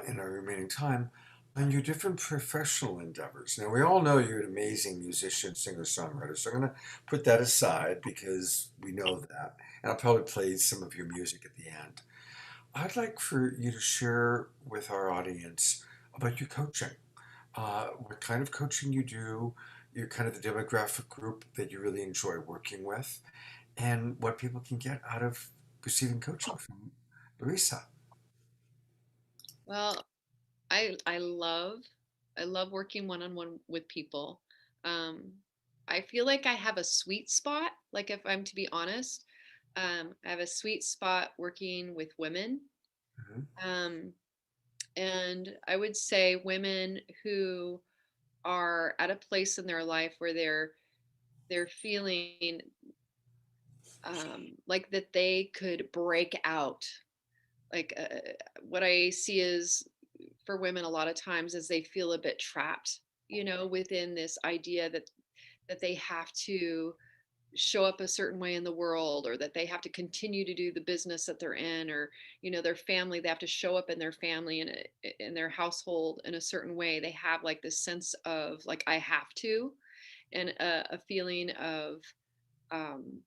in our remaining time on your different professional endeavors. Now, we all know you're an amazing musician, singer, songwriter, so I'm going to put that aside because we know that. And I'll probably play some of your music at the end. I'd like for you to share with our audience about your coaching. What kind of coaching you do, your kind of the demographic group that you really enjoy working with, and what people can get out of receiving coaching from Larissa. Well, I love working one on one with people. Um, I feel like I have a sweet spot. Like, if I'm to be honest, I have a sweet spot working with women. Mhm. Um, and I would say women who are at a place in their life where they're feeling, like that they could break out. Like, what I see is, for women a lot of times, is they feel a bit trapped, within this idea that they have to show up a certain way in the world, or that they have to continue to do the business that they're in, or their family, they have to show up in their family and in their household in a certain way. They have like this sense of, like, I have to, and a feeling of, um,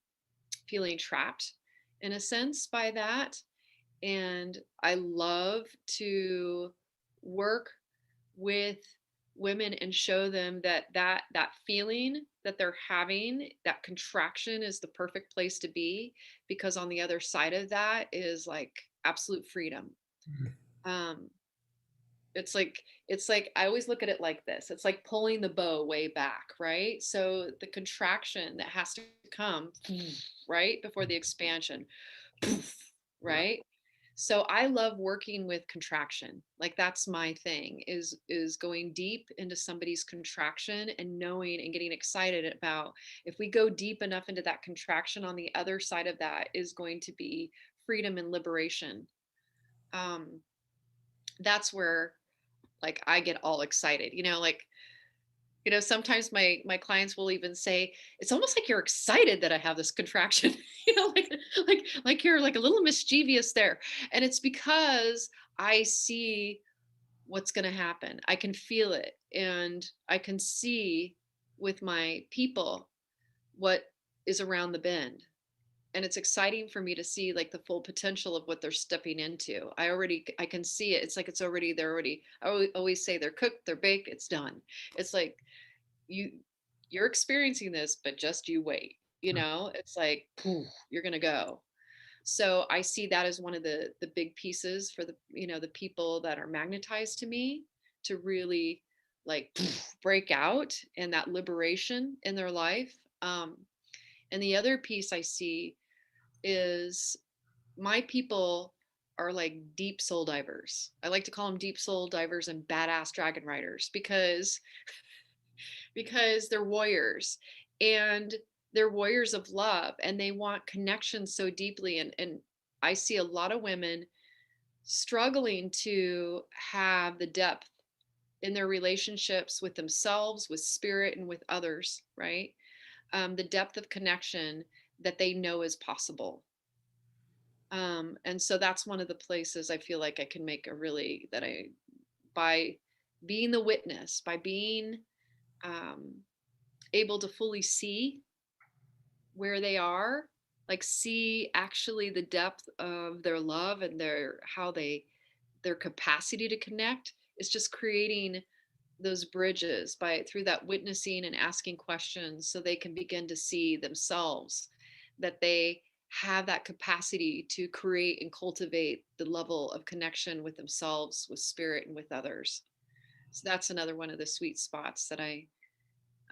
feeling trapped in a sense by that. And I love to work with women and show them that feeling that they're having, that contraction, is the perfect place to be, because on the other side of that is like absolute freedom. um it's like I always look at it like this: it's like pulling the bow way back, right? So the contraction that has to come right before the expansion, right? So I love working with contraction. Like, that's my thing, is going deep into somebody's contraction, and knowing and getting excited about, if we go deep enough into that contraction, on the other side of that is going to be freedom and liberation. um that's where, like, I get all excited, like, sometimes my clients will even say, it's almost like you're excited that I have this contraction. Like you're like a little mischievous there. And it's because I see what's going to happen. I can feel it, and I can see with my people what is around the bend. And it's exciting for me to see, like, the full potential of what they're stepping into. I can see it. It's like it's already they're already I always say, they're cooked, they're baked, it's done. It's like, you you're experiencing this, but just you wait. It's like, poof, you're gonna go. So I see that as one of the big pieces for the people that are magnetized to me, to really, like, poof, break out, and that liberation in their life. And the other piece I see is, my people are like deep soul divers. I like to call them deep soul divers and badass dragon riders, because they're warriors, and they're warriors of love, and they want connection so deeply. And I see a lot of women struggling to have the depth in their relationships with themselves, with spirit, and with others, right? The depth of connection that they know is possible. And so that's one of the places I feel like I can make a really, that I, by being the witness, by being um, able to fully see where they are, like see actually the depth of their love and their, how they, their capacity to connect, is just creating those bridges by, through that witnessing and asking questions, so they can begin to see themselves, that they have that capacity to create and cultivate the level of connection with themselves, with spirit, and with others. So that's another one of the sweet spots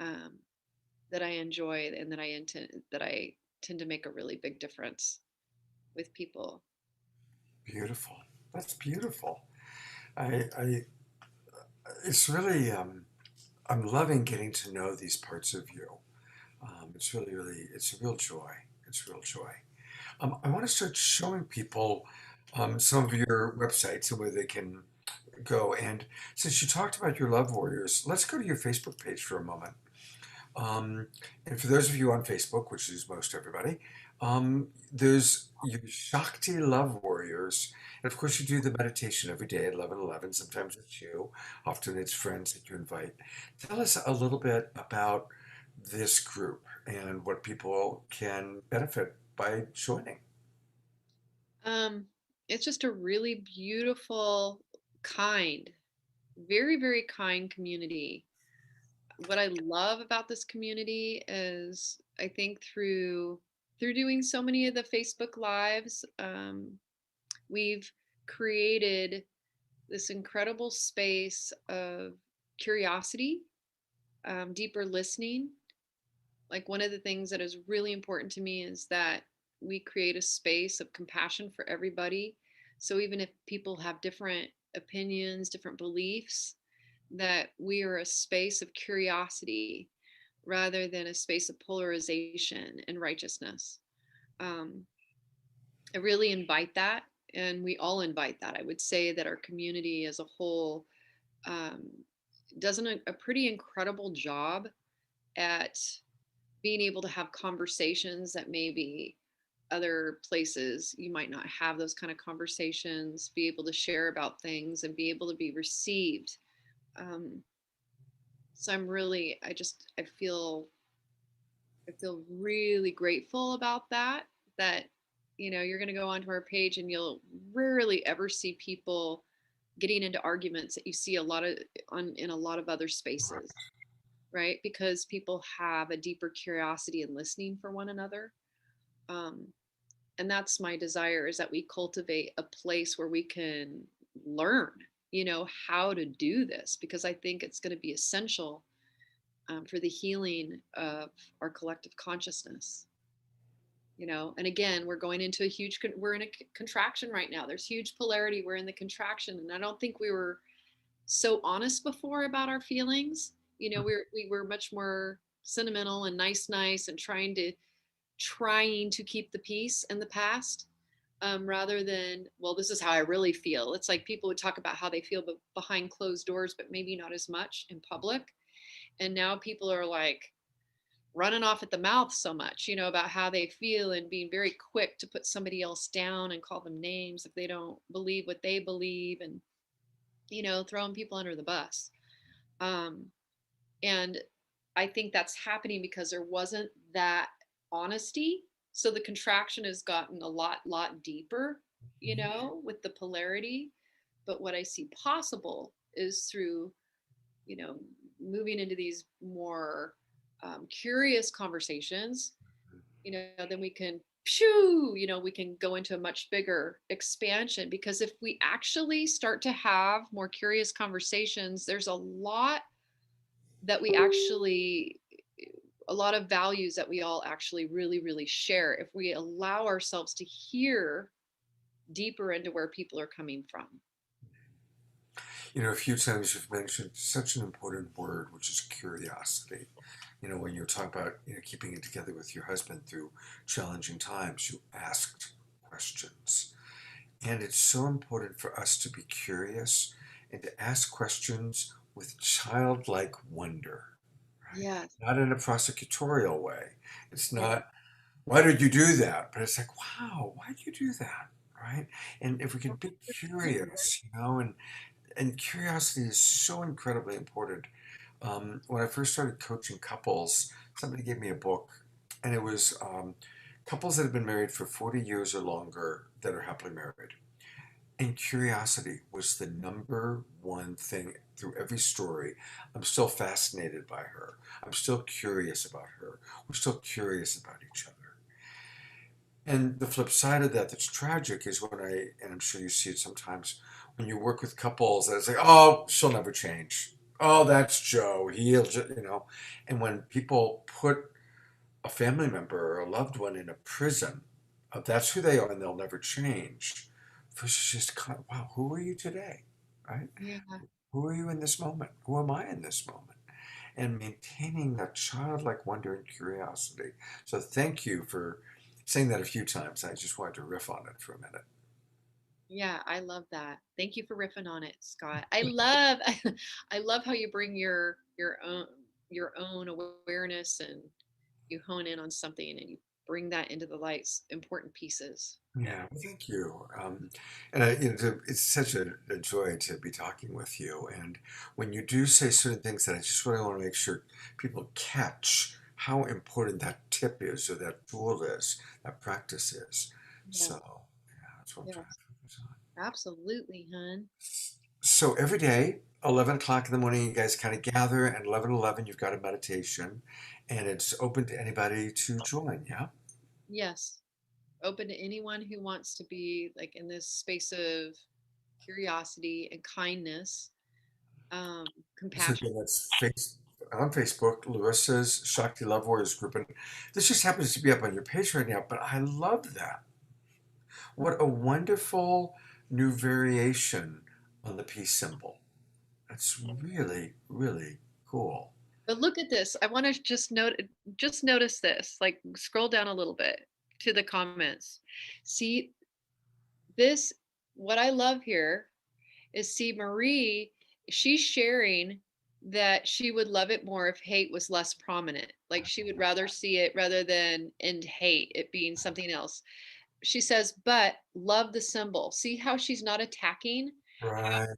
um, that I enjoy, and that I tend to make a really big difference with people. Beautiful. That's beautiful. I it's really, I'm loving getting to know these parts of you. It's really, really, it's a real joy. It's a real joy. I want to start showing people some of your websites and where they can go. And since you talked about your love warriors, let's go to your Facebook page for a moment. Um, and for those of you on Facebook, which is most everybody, there's your Shakti Love Warriors. And of course, you do the meditation every day at 11:11. Sometimes it's you, often it's friends that you invite. Tell us a little bit about this group and what people can benefit by joining. Um, it's just a really beautiful, kind, very, very kind community. What I love about this community is, I think through doing so many of the Facebook lives, we've created this incredible space of curiosity, deeper listening. Like, one of the things that is really important to me is that we create a space of compassion for everybody. So even if people have different opinions, different beliefs, that we are a space of curiosity rather than a space of polarization and righteousness. Um, I really invite that, and we all invite that. I would say that our community as a whole um, does a pretty incredible job at being able to have conversations that maybe other places you might not have those kind of conversations, be able to share about things and be able to be received. Um, so I'm really, I feel really grateful about that, that, you know, you're going to go onto our page and you'll rarely ever see people getting into arguments that you see a lot of in a lot of other spaces, right? Because people have a deeper curiosity and listening for one another. Um, and that's my desire, is that we cultivate a place where we can learn, you know, how to do this, because I think it's going to be essential for the healing of our collective consciousness, you know. And again, we're going into a huge we're in a contraction right now. There's huge polarity, we're in the contraction, and I don't think we were so honest before about our feelings. You know, we were much more sentimental and nice and trying to keep the peace in the past, rather than, well, this is how I really feel. It's like people would talk about how they feel behind closed doors, but maybe not as much in public. And now people are like running off at the mouth so much, you know, about how they feel, and being very quick to put somebody else down and call them names if they don't believe what they believe, and, you know, throwing people under the bus. Um, and I think that's happening because there wasn't that honesty. So the contraction has gotten a lot deeper, you know, with the polarity. But what I see possible is through, you know, moving into these more curious conversations, you know, then we can, phew, you know, we can go into a much bigger expansion. Because if we actually start to have more curious conversations, there's a lot that we actually, a lot of values that we all actually really, really share, if we allow ourselves to hear deeper into where people are coming from. You know, a few times you've mentioned such an important word, which is curiosity. You know, when you talk about, you know, keeping it together with your husband through challenging times, you asked questions. And it's so important for us to be curious and to ask questions with childlike wonder, right? Yes. Not in a prosecutorial way. It's Yeah. not, why did you do that? But it's like, wow, why did you do that? Right? And if we can be curious, and curiosity is so incredibly important. When I first started coaching couples, somebody gave me a book, and it was couples that have been married for 40 years or longer that are happily married. And curiosity was the number one thing through every story. I'm still fascinated by her. I'm still curious about her. We're still curious about each other. And the flip side of that that's tragic is and I'm sure you see it sometimes, when you work with couples, that it's like, oh, she'll never change. Oh, that's Joe. He'll just. And when people put a family member or a loved one in a prison, that's who they are and they'll never change. Versus just kind of, wow, who are you today? Right? Yeah. Who are you in this moment? Who am I in this moment? And maintaining that childlike wonder and curiosity. So thank you for saying that a few times. I just wanted to riff on it for a minute. Yeah, I love that. Thank you for riffing on it, Scott. I love I love how you bring your own awareness and you hone in on something and you bring that into the light's important pieces. Yeah. Yeah, well, thank you. It's such a joy to be talking with you. And when you do say certain things that I just really want to make sure people catch how important that tip is, or that tool is, that practice is. So, Yes. yeah, that's what I'm trying to Yes. focus on. Absolutely, hun. So every day, 11 o'clock in the morning, you guys kind of gather, and 11:11, you've got a meditation, and it's open to anybody to join. Yeah. Yes. Open to anyone who wants to be like in this space of curiosity and kindness, um, So compassion. again, that's on Facebook, Larissa's Shakti Love Warriors group, and this just happens to be up on your page right now. But I love that. What a wonderful new variation on the peace symbol. That's really, really cool. But look at this. I want to just notice this. Like scroll down a little bit to the comments. See this what I love here is see Marie, she's sharing that she would love it more if hate was less prominent. Like she would rather see it rather than end hate, it being something else. She says, but love the symbol. See how she's not attacking? How Right,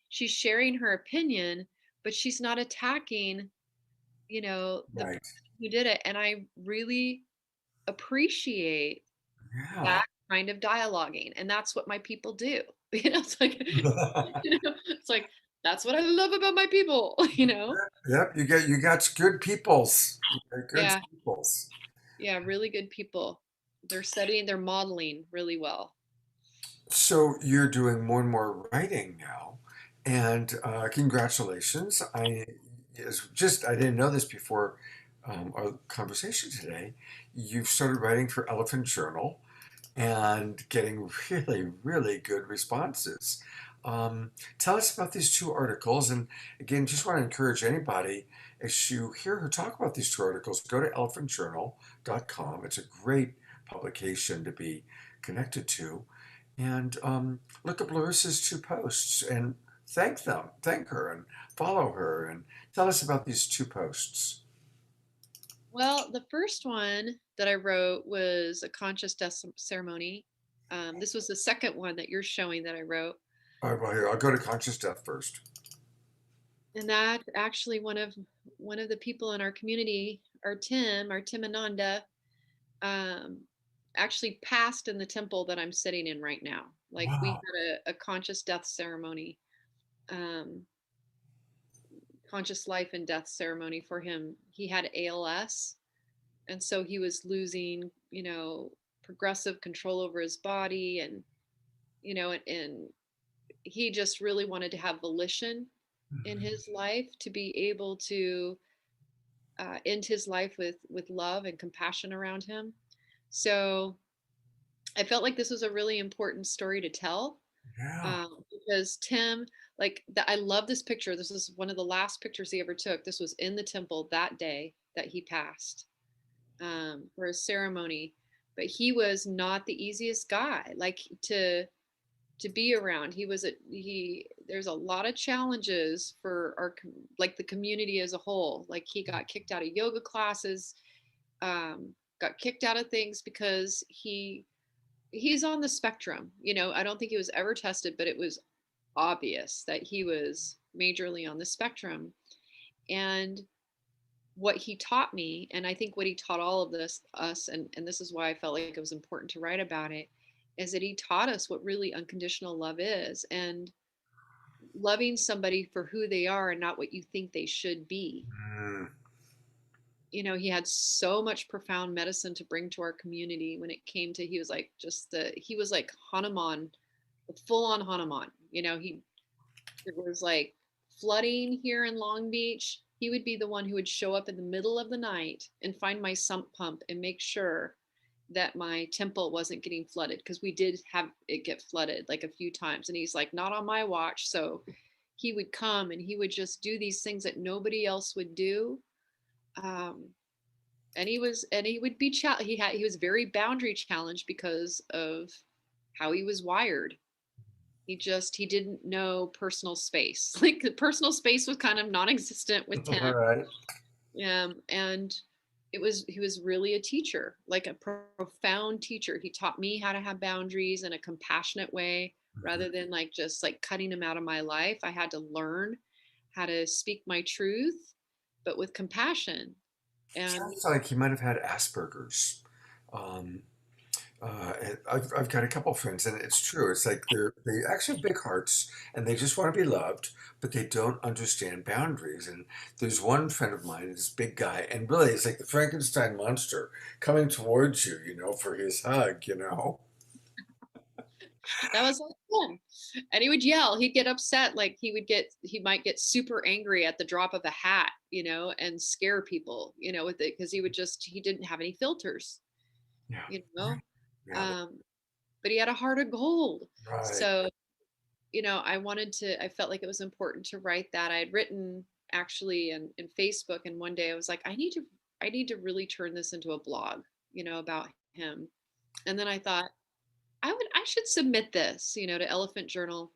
she's sharing her opinion, but she's not attacking, the right. person who did it. And I really appreciate Yeah. that kind of dialoguing. And that's what my people do. It's like, it's like, that's what I love about my people. Yep, you got good peoples. You got good Yeah. peoples. Yeah. Really good people. They're modeling really well. So you're doing more and more writing now, and congratulations. I didn't know this before our conversation today. You've started writing for Elephant Journal and getting really, really good responses. Tell us about these two articles, and again, just want to encourage anybody as you hear her talk about these two articles, go to elephantjournal.com. It's a great publication to be connected to, and look up Larissa's two posts and thank her, and follow her, and tell us about these two posts. Well, the first one that I wrote was a conscious death ceremony. This was the second one that you're showing that I wrote. All right, well, here, I'll go to Conscious Death first. And that actually one of the people in our community, our Tim Ananda, um, actually passed in the temple that I'm sitting in right now. Like we Wow. had a conscious death ceremony, um, conscious life and death ceremony for him. He had ALS, and so he was losing, progressive control over his body, and he just really wanted to have volition in Mhm. his life to be able to end his life with love and compassion around him. So I felt like this was a really important story to tell, Yeah. because Tim, I love this picture. This is one of the last pictures he ever took. This was in the temple that day that he passed, for his ceremony. But he was not the easiest guy, like to be around. There's a lot of challenges for like the community as a whole. Like he got kicked out of yoga classes, got kicked out of things because he's on the spectrum. I don't think he was ever tested, but it was obvious that he was majorly on the spectrum. And what he taught me, and I think what he taught all of us, and this is why I felt like it was important to write about it, is that he taught us what really unconditional love is, and loving somebody for who they are and not what you think they should be. Mm. He had so much profound medicine to bring to our community when it came to, he was like Hanuman, full on Hanuman. It was like flooding here in Long Beach. He would be the one who would show up in the middle of the night and find my sump pump and make sure that my temple wasn't getting flooded, because we did have it get flooded like a few times. And he's like, not on my watch. So he would come and he would just do these things that nobody else would do. And he would be he was very boundary challenged because of how he was wired. He didn't know personal space. Like the personal space was kind of non-existent with All Tim. right. And he was really a teacher, like a profound teacher. He taught me how to have boundaries in a compassionate way, rather than like just like cutting him out of my life. I had to learn how to speak my truth, but with compassion. And Sounds like he might have had Asperger's. Um, I've got a couple friends, and it's true. It's like they actually have big hearts, and they just want to be loved, but they don't understand boundaries. And there's one friend of mine, this big guy, and really, it's like the Frankenstein monster coming towards you, for his hug, that was like fun. And he would yell, he'd get upset, like he might get super angry at the drop of a hat, and scare people, with it, because he didn't have any filters, Yeah, you know. yeah, um but he had a heart of gold. right. So, I felt like it was important to write that. I had written actually in Facebook, and one day I was like, I need to really turn this into a blog, about him. And then I thought I should submit this, to Elephant Journal,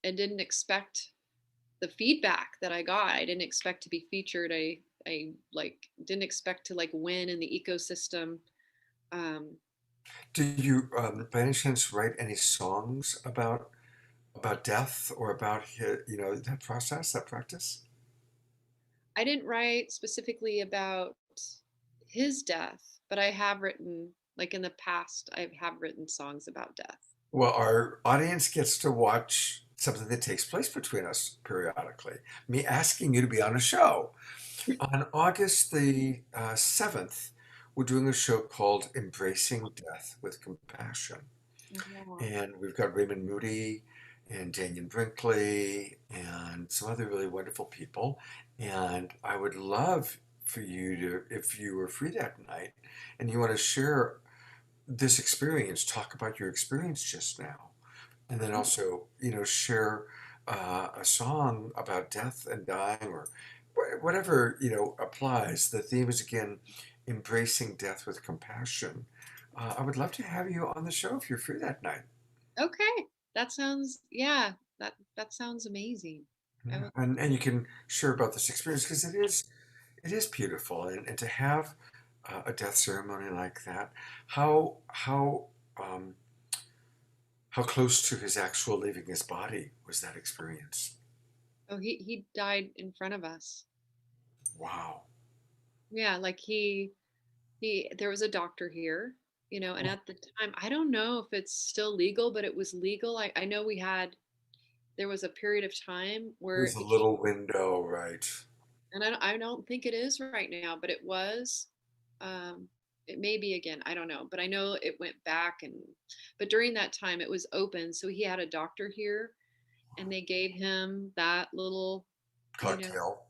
and didn't expect the feedback that I got. I didn't expect to be featured. I like didn't expect to like win in the ecosystem. Um, Do you, by any chance, write any songs about death or about that process, that practice? I didn't write specifically about his death, but I have written, like in the past, I have written songs about death. Well, our audience gets to watch something that takes place between us periodically. Me asking you to be on a show. On August the 7th, we're doing a show called Embracing Death with Compassion. Yeah. And we've got Raymond Moody and Daniel Brinkley and some other really wonderful people. And I would love for you to, if you were free that night and you want to share this experience, talk about your experience just now, and then also, share a song about death and dying or whatever, applies. The theme is again, embracing death with compassion. I would love to have you on the show if you're free that night. Okay. That sounds, yeah, that sounds amazing. I Yeah. would. And you can share about this experience because it is beautiful, and to have a death ceremony like that, how um, how close to his actual leaving his body was that experience? Oh, he died in front of us. Wow. Yeah, like there was a doctor here, and at the time, I don't know if it's still legal, but it was legal. I know there was a period of time where There's it a became, little window, right? and I don't think it is right now, but it was. Um, it may be again. I don't know, but I know it went back, but during that time it was open, so he had a doctor here, and they gave him that little, you know, Cocktail.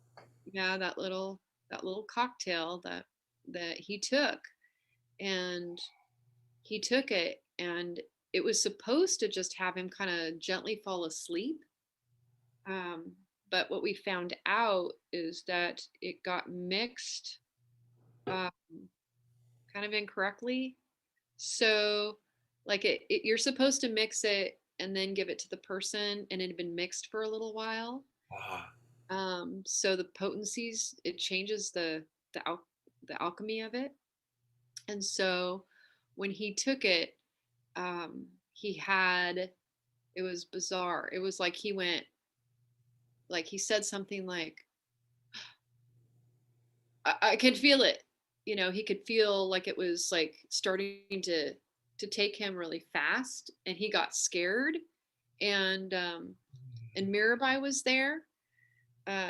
yeah, that little cocktail that he took, and he took it, and it was supposed to just have him kind of gently fall asleep. Um, but what we found out is that it got mixed, um, kind of incorrectly. So, like you're supposed to mix it and then give it to the person, and it had been mixed for a little while. Ah, So the potencies, it changes the the alchemy of it. And so when he took it, he had, it was bizarre. It was like he went, like he said something like, I can feel it. You know, he could feel like it was like starting to take him really fast, and he got scared. And Mirabai was there.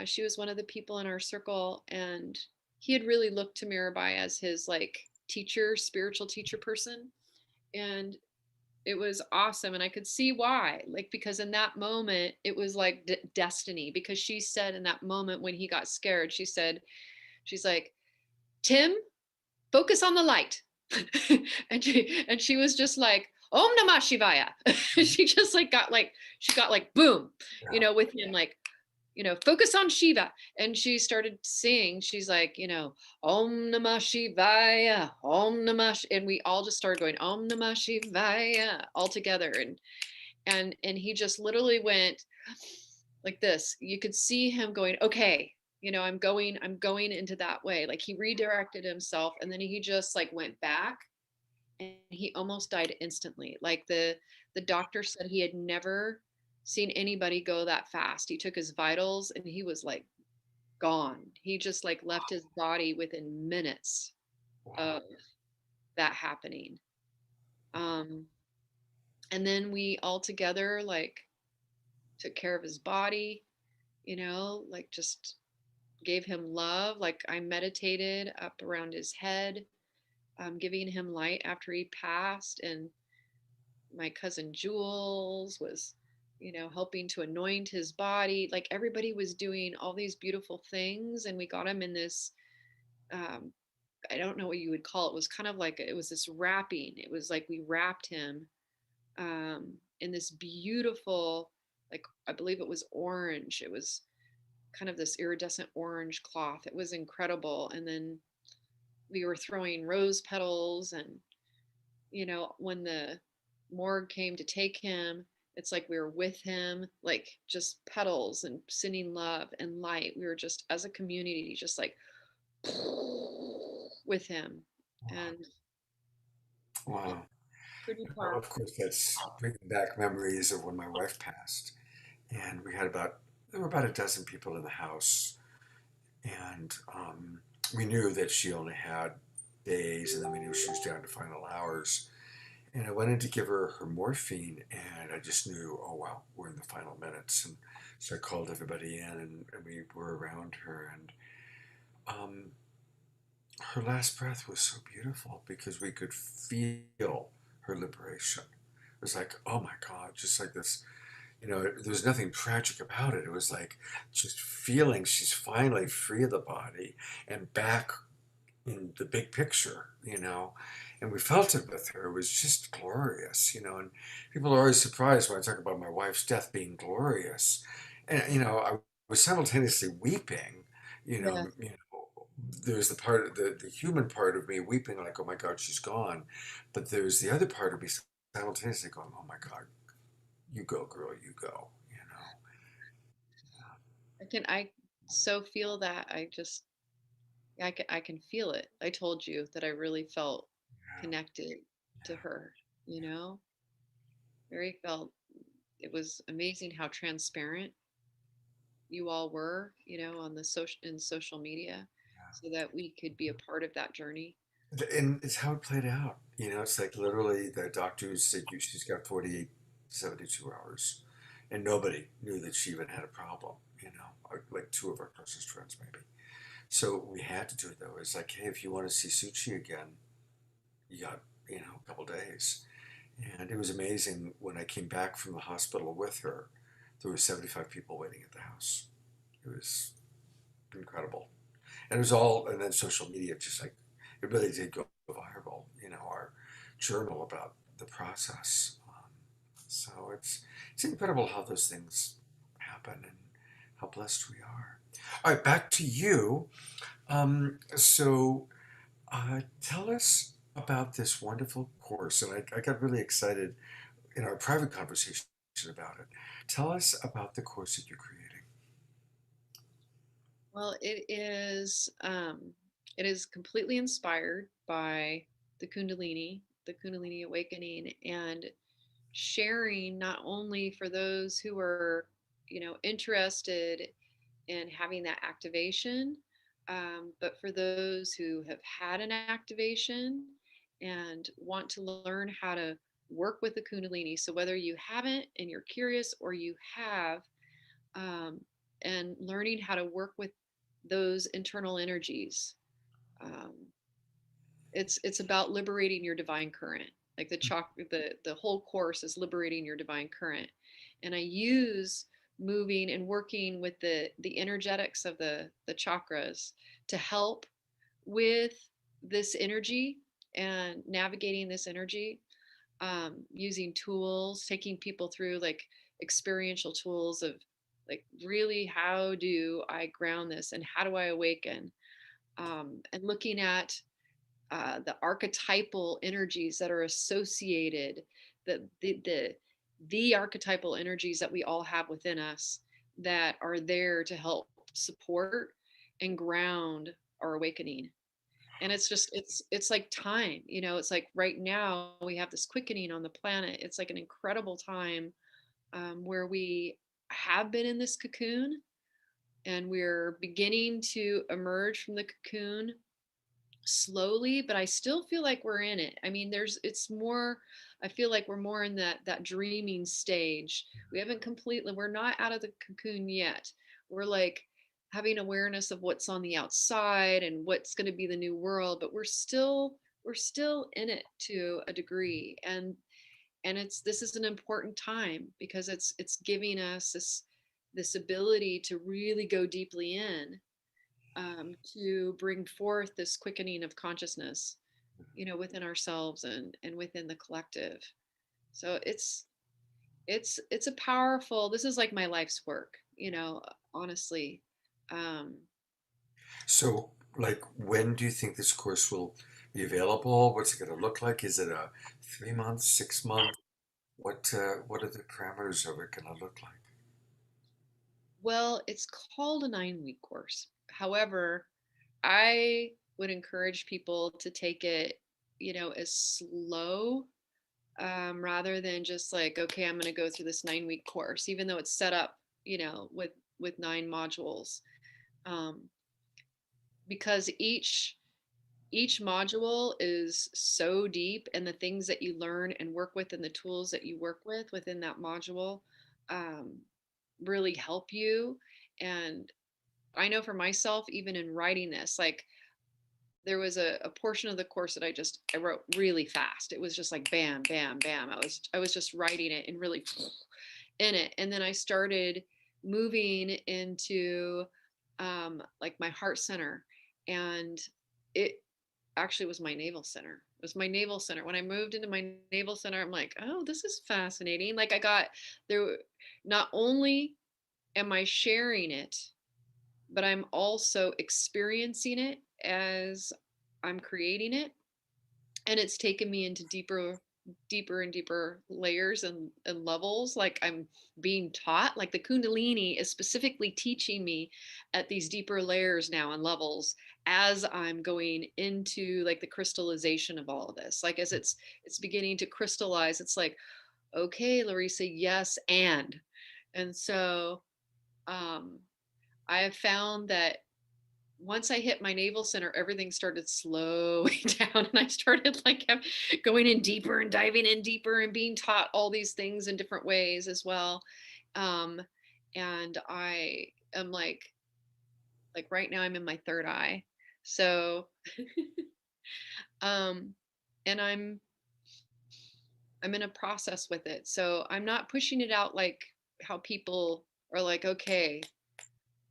She was one of the people in our circle, and he had really looked to Mirabai as his like teacher, spiritual teacher person. And it was awesome, and I could see why, like, because in that moment it was like destiny, because she said in that moment when he got scared, she said, she's like, Tim, focus on the light. And she was just like, Om Namah Shivaya. She just like got like, she got like boom, yeah. with him, like, focus on Shiva. And she started singing. She's like, Om Namah Shivaya, Om Namah, and we all just started going Om Namah Shivaya all together. And he just literally went like this. You could see him going, okay, I'm going into that way. Like he redirected himself, and then he just like went back, and he almost died instantly. Like the doctor said he had never seen anybody go that fast. He took his vitals and he was like gone. He just like left his body within minutes Wow. of that happening. Um, and then we all together like took care of his body, like just gave him love. Like I meditated up around his head, giving him light after he passed. And my cousin Jules was, helping to anoint his body. Like everybody was doing all these beautiful things. And we got him in this, um, I don't know what you would call it. It was kind of like, it was this wrapping. It was like we wrapped him in this beautiful, like, I believe it was orange. It was kind of this iridescent orange cloth. It was incredible. And then we were throwing rose petals. And, when the morgue came to take him, it's like we were with him, like just petals and sending love and light. We were just, as a community, just like with him. And Wow. pretty Well, powerful. of course, that's bringing back memories of when my wife passed, and there were about a dozen people in the house, and we knew that she only had days, and then we knew she was down to final hours. And I went in to give her her morphine, and I just knew, oh wow, we're in the final minutes. And so I called everybody in, and we were around her, and um, her last breath was so beautiful because we could feel her liberation. It was like, oh my God, just like this, there was nothing tragic about it. It was like just feeling she's finally free of the body and back in the big picture, and we felt it with her. It was just glorious, and people are always surprised when I talk about my wife's death being glorious. And, I was simultaneously weeping, Yeah. there's the part, the human part of me weeping like, oh my God, she's gone. But there's the other part of me simultaneously going, oh my God, you go, girl, you go. I so feel that. I can feel it. I told you that I really felt Yeah, connected to yeah. her, you know, very felt, it was amazing how transparent you all were, on the social media, so that we could be a part of that journey. And it's how it played out. It's like literally the doctors said she's got 48 to 72 hours. And nobody knew that she even had a problem, like two of our closest friends, maybe. So we had to do it though. It's like, hey, if you want to see Suchi again, you got, a couple days. And it was amazing when I came back from the hospital with her, there were 75 people waiting at the house. It was incredible. And it was all, and then social media just like, it really did go viral, our journal about the process. So it's incredible how those things happen and how blessed we are. All right, back to you. Tell us about this wonderful course. And I got really excited in our private conversation about it. Tell us about the course that you're creating. Well, it is completely inspired by the Kundalini awakening, and sharing not only for those who are, interested in having that activation, but for those who have had an activation and want to learn how to work with the Kundalini. So whether you haven't and you're curious, or you have, um, and learning how to work with those internal energies. Um, it's about liberating your divine current. Like the whole course is liberating your divine current, and I use moving and working with the energetics of the chakras to help with this energy and navigating this energy, using tools, taking people through like experiential tools of like really how do I ground this and how do I awaken, and looking at the archetypal energies that are associated, the, the the the archetypal energies that we all have within us that are there to help support and ground our awakening. And it's just it's like time, it's like right now we have this quickening on the planet. It's like an incredible time, where we have been in this cocoon and we're beginning to emerge from the cocoon slowly, but I still feel like we're in it. I mean, it's more, I feel like we're more in that dreaming stage. We haven't completely, we're not out of the cocoon yet. We're like having awareness of what's on the outside and what's going to be the new world, but we're still in it to a degree. And this is an important time because it's giving us this ability to really go deeply in, to bring forth this quickening of consciousness, within ourselves and within the collective. So it's a powerful. This is like my life's work, honestly. Um, So, like, when do you think this course will be available? What's it going to look like? Is it a 3 month, 6 month? What are the parameters of it going to look like? well, it's called a 9-week course. However, I would encourage people to take it, as slow, rather than just like, okay, I'm going to go through this 9-week course, even though it's set up, with 9 modules, um, because each module is so deep, and the things that you learn and work with and the tools that you work with within that module, um, really help you. And I know for myself, even in writing this, like there was a portion of the course that I wrote really fast. It was just like bam, bam, bam. I was just writing it and really in it. And then I started moving into, like my heart center, and it actually was my navel center. It was my navel center. When I moved into my navel center, I'm like, oh, this is fascinating. Like I got there. Not only am I sharing it, but I'm also experiencing it as I'm creating it. And it's taken me into deeper and deeper layers and levels. Like I'm being taught, like the Kundalini is specifically teaching me at these deeper layers now and levels as I'm going into like the crystallization of all of this. Like as it's beginning to crystallize, it's like, okay, Larissa, yes, and so, um I have found that once I hit my navel center, everything started slowing down, and I started like going in deeper and diving in deeper and being taught all these things in different ways as well. Um, and I am like right now I'm in my third eye. So, um, and I'm in a process with it. So I'm not pushing it out like how people are like, okay,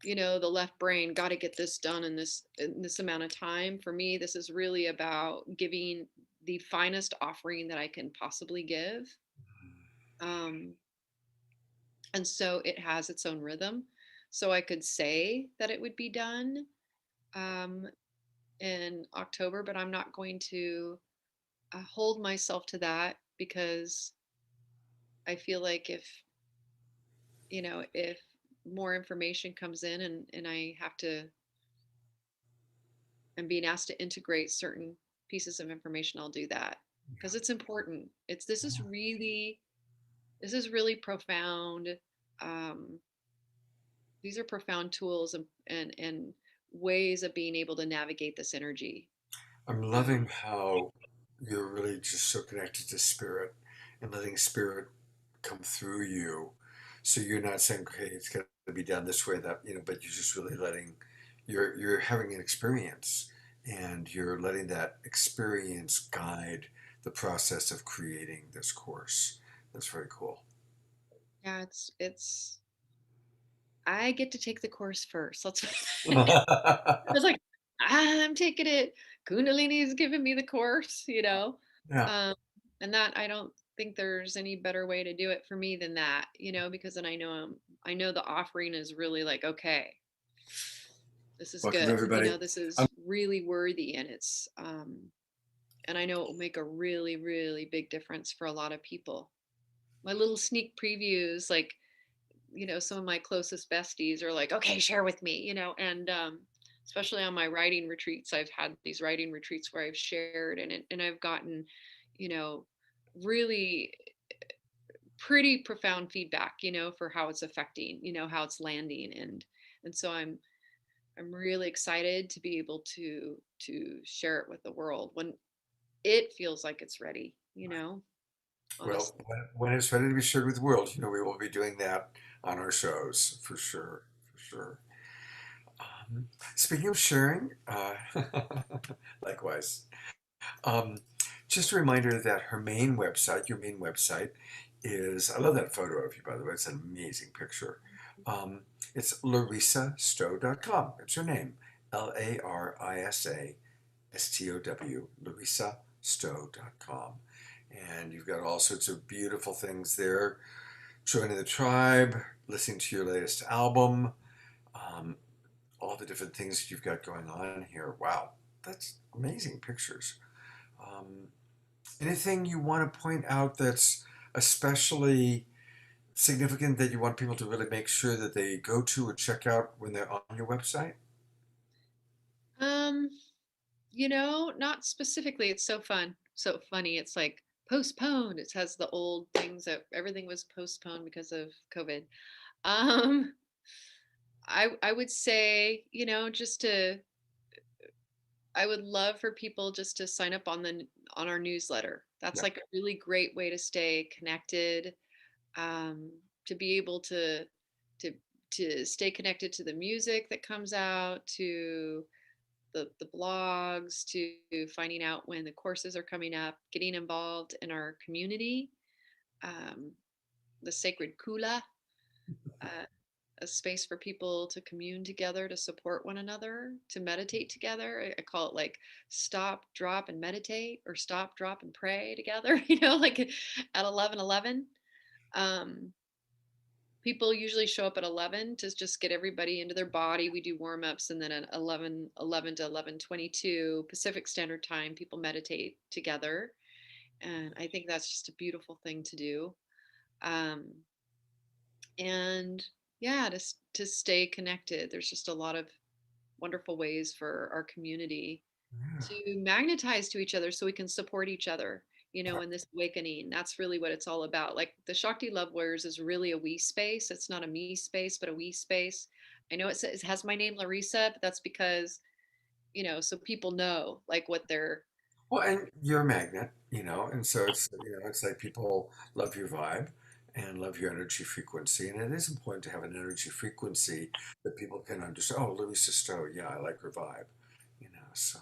the left brain got to get this done in this amount of time. For me, this is really about giving the finest offering that I can possibly give, um, and so it has its own rhythm. So I could say that it would be done, um, in October, but I'm not going to hold myself to that, because I feel like if more information comes in and I'm being asked to integrate certain pieces of information, I'll do that because it's important. This is really profound. Um, these are profound tools and ways of being able to navigate this energy. I'm Um, loving how you're really just so connected to spirit and letting spirit come through you. So you're not saying, okay, it's got to be done this way, that, but you're just really letting, you're having an experience and you're letting that experience guide the process of creating this course. That's very cool. yeah, it's I get to take the course first. That's Yeah. I was like, I'm taking it. Kundalini is giving me the course. Um, and that I don't think there's any better way to do it for me than that, because then I know the offering is really like, okay, this is Welcome, good. everybody. This is really worthy and I know it will make a really, really big difference for a lot of people. My little sneak previews, like, some of my closest besties are like, okay, share with me, and especially on my writing retreats, I've had these writing retreats where I've shared and I've gotten, you know, really pretty profound feedback, for how it's affecting, how it's landing. And so I'm really excited to be able to share it with the world when it feels like it's ready, Well, honestly. when it's ready to be shared with the world, we will be doing that on our shows for sure, for sure. Speaking of sharing, likewise, um, just a reminder that her main website, your main website, is, I love that photo of you, by the way, it's an amazing picture. Um, it's larissastow.com. It's her name, LARISASTOW, larissastow.com. And you've got all sorts of beautiful things there. Joining the tribe, listening to your latest album, um, all the different things that you've got going on here. Wow, that's amazing pictures. Um, Anything you want to point out that's especially significant that you want people to really make sure that they go to or check out when they're on your website? Um, not specifically. It's so fun, so funny. It's like postponed. It has the old things that everything was postponed because of COVID. Um, I would say, I would love for people just to sign up on our newsletter. That's Yeah, like a really great way to stay connected, um, to be able to to stay connected to the music that comes out, to the blogs, to finding out when the courses are coming up, getting involved in our community, um, the sacred kula, uh, a space for people to commune together, to support one another, to meditate together. I call it like stop, drop, and meditate, or stop, drop, and pray together, like at 11:11. Um, People usually show up at 11 to just get everybody into their body. We do warm ups, and then at 11 to 11:22 Pacific Standard Time, people meditate together. And I think that's just a beautiful thing to do. Um, and yeah, to stay connected. There's just a lot of wonderful ways for our community yeah, to magnetize to each other so we can support each other, in this awakening. That's really what it's all about. Like the Shakti Love Warriors is really a we space. It's not a me space, but a we space. I know it has my name, Larissa, but that's because, so people know like what they're. well, and you're a magnet, and so it's like people love your vibe and love your energy frequency, and it is important to have an energy frequency that people can understand. Oh, Larissa Stowe, yeah, I like her vibe. So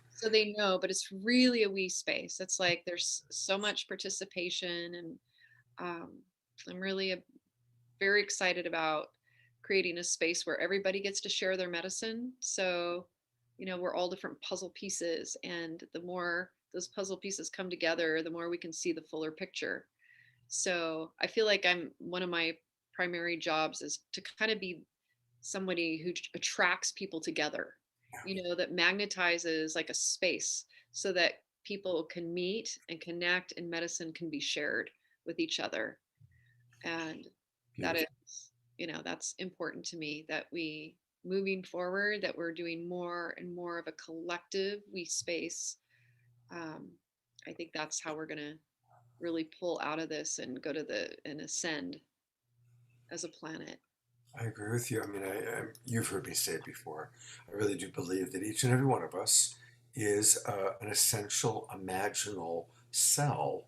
So they know, but it's really a we space. It's like there's so much participation, and um, I'm really very excited about creating a space where everybody gets to share their medicine. So, we're all different puzzle pieces, and the more those puzzle pieces come together, the more we can see the fuller picture. So I feel like I'm one of my primary jobs is to kind of be somebody who attracts people together, that magnetizes like a space so that people can meet and connect and medicine can be shared with each other. And that is beautiful. That's important to me, that we moving forward, that we're doing more and more of a collective we space. um, I think that's how we're going to really pull out of this and go to and ascend as a planet. I agree with you. I mean, you've heard me say it before. I really do believe that each and every one of us is an essential imaginal cell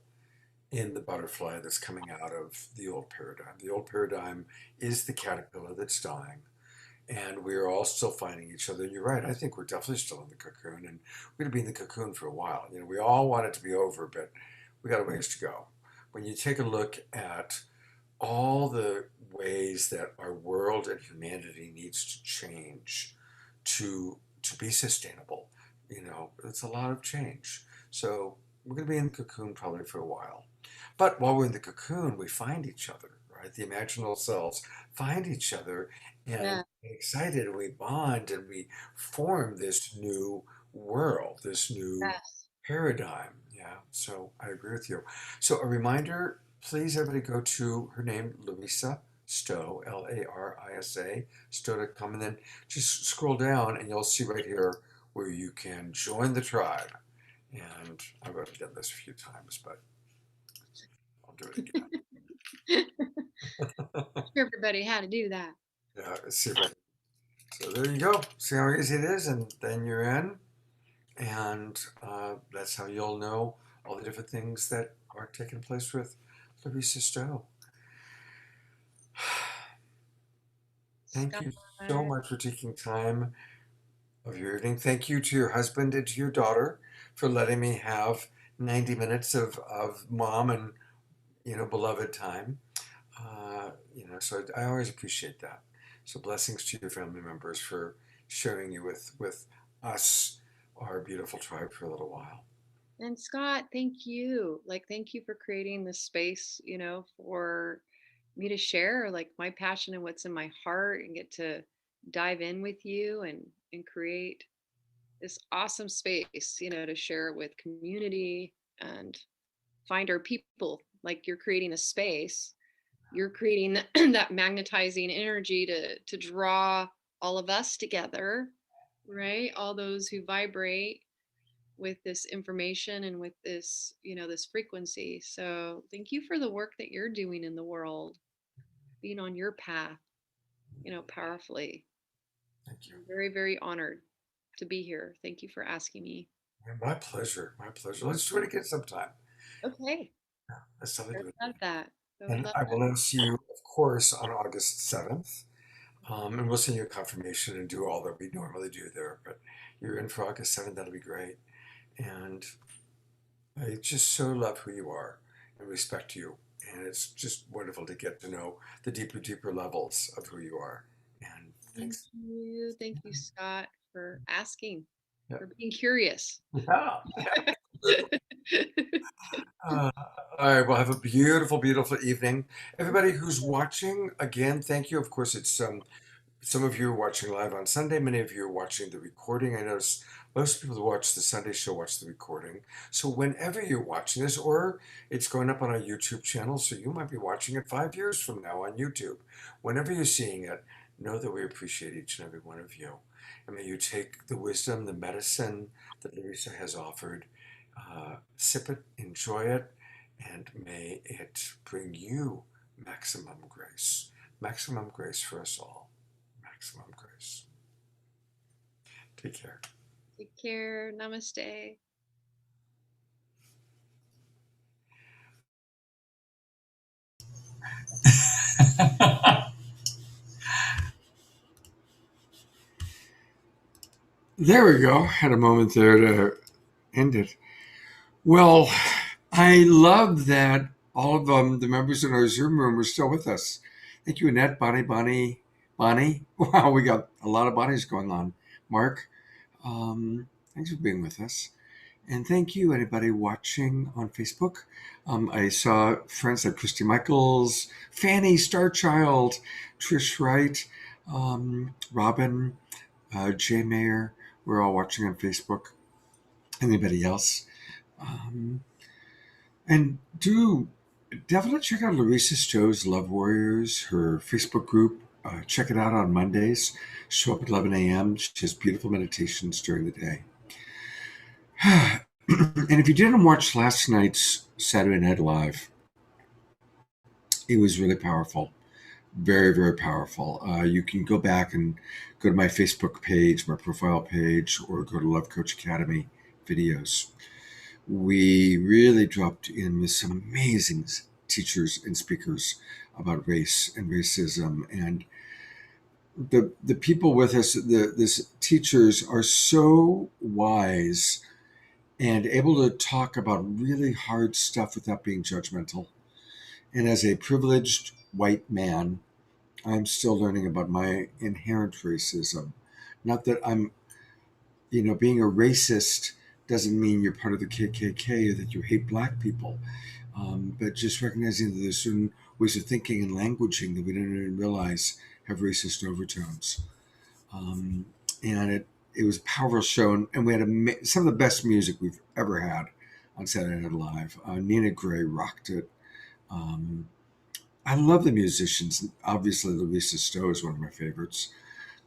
in the butterfly that's coming out of the old paradigm. The old paradigm is the caterpillar that's dying, and we are all still finding each other. And you're right. I think we're definitely still in the cocoon, and we're going to be in the cocoon for a while. We all want it to be over, but we got a ways to go. When you take a look at all the ways that our world and humanity needs to change to be sustainable, it's a lot of change. So we're going to be in the cocoon probably for a while. But while we're in the cocoon, we find each other, right? The imaginal selves find each other and Yeah. get excited, and we bond and we form this new world, this new Yes. paradigm. Yeah, so I agree with you. So a reminder, please everybody go to her name, Larissa Stow, Larisa, Stow.com, and then just scroll down and you'll see right here where you can join the tribe. And I've already done this a few times, but I'll do it again. Sure, everybody how to do that. Yeah, see if I, so there you go. See how easy it is, and then you're in, and that's how you'll know all the different things that are taking place with Larissa Stowe. Thank Scott. you so much for taking time of your evening. Thank you to your husband and to your daughter for letting me have 90 minutes of mom and beloved time. So I always appreciate that. So blessings to your family members for sharing you with us, our beautiful tribe, for a little while. And Scott, thank you. Like, thank you for creating this space, for me to share like my passion and what's in my heart and get to dive in with you and create this awesome space, to share with community and find our people. Like, you're creating a space, you're creating that magnetizing energy to draw all of us together, right? All those who vibrate with this information and with this, this frequency. So thank you for the work that you're doing in the world, being on your path, powerfully. Thank you. I'm very, very honored to be here. Thank you for asking me. Yeah, my pleasure. My pleasure. Let's do it again sometime. Okay. Yeah, let's totally I do would it love again. that. I would And love I that. will now see you, of course, on August 7th. And we'll send you a confirmation and do all that we normally do there. But you're in for August 7th. That'll be great. And I just so love who you are and respect you. And it's just wonderful to get to know the deeper, deeper levels of who you are. And Thank thanks. you. Thank you, Scott, for asking, Yeah. for being curious. Yeah. Uh, all right. Well, have a beautiful, beautiful evening. Everybody who's watching, again, thank you. Of course, it's some of you are watching live on Sunday. Many of you are watching the recording. I notice most people who watch the Sunday show watch the recording. So whenever you're watching this, or it's going up on our YouTube channel, so you might be watching it 5 years from now on YouTube. Whenever you're seeing it, know that we appreciate each and every one of you. And may you take the wisdom, the medicine that Larissa has offered, sip it, enjoy it, and may it bring you maximum grace. Maximum grace for us all. Maximum grace. Take care. Take care. Namaste. There we go. Had a moment there to end it. Well, I love that all of the members in our Zoom room are still with us. Thank you, Annette, Bonnie. Wow, we got a lot of Bonnies going on. Mark, thanks for being with us. And thank you, anybody watching on Facebook. I saw friends like Christy Michaels, Fanny Starchild, Trish Wright, Robin, Jay Mayer. We're all watching on Facebook. Anybody else? And do definitely check out Larissa Stow's Love Warriors, her Facebook group. Check it out on Mondays. Show up at 11 a.m. She has beautiful meditations during the day. And if you didn't watch last night's Saturday Night Live, it was really powerful. Very, very powerful. You can go back and go to my Facebook page, my profile page, or go to Love Coach Academy videos. We really dropped in with some amazing teachers and speakers about race and racism. And the people with us, the teachers are so wise and able to talk about really hard stuff without being judgmental. And as a privileged white man, I'm still learning about my inherent racism. Not that I'm, being a racist doesn't mean you're part of the KKK or that you hate black people, but just recognizing that there's certain ways of thinking and languaging that we don't even realize have racist overtones. Um, and it was a powerful show, and we had some of the best music we've ever had on Saturday Night Live. Nina Gray rocked it. Um, I love the musicians. Obviously, Larissa Stow is one of my favorites.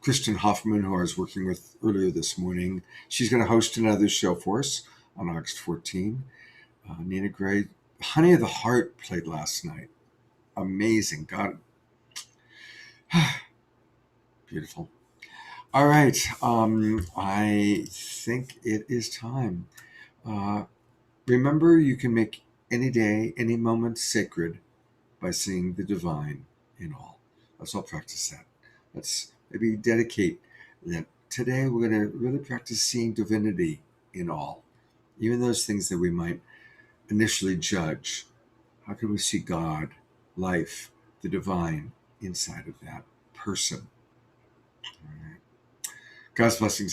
Kristen Hoffman, who I was working with earlier this morning, she's going to host another show for us on August 14. Nina Gray, Honey of the Heart played last night. Amazing. God, beautiful. All right. I think it is time. Remember, you can make any day, any moment sacred by seeing the divine in all. Let's all practice that. Let's maybe dedicate that today we're going to really practice seeing divinity in all, even those things that we might initially judge. How can we see God, life, the divine inside of that person? All right. God's blessings.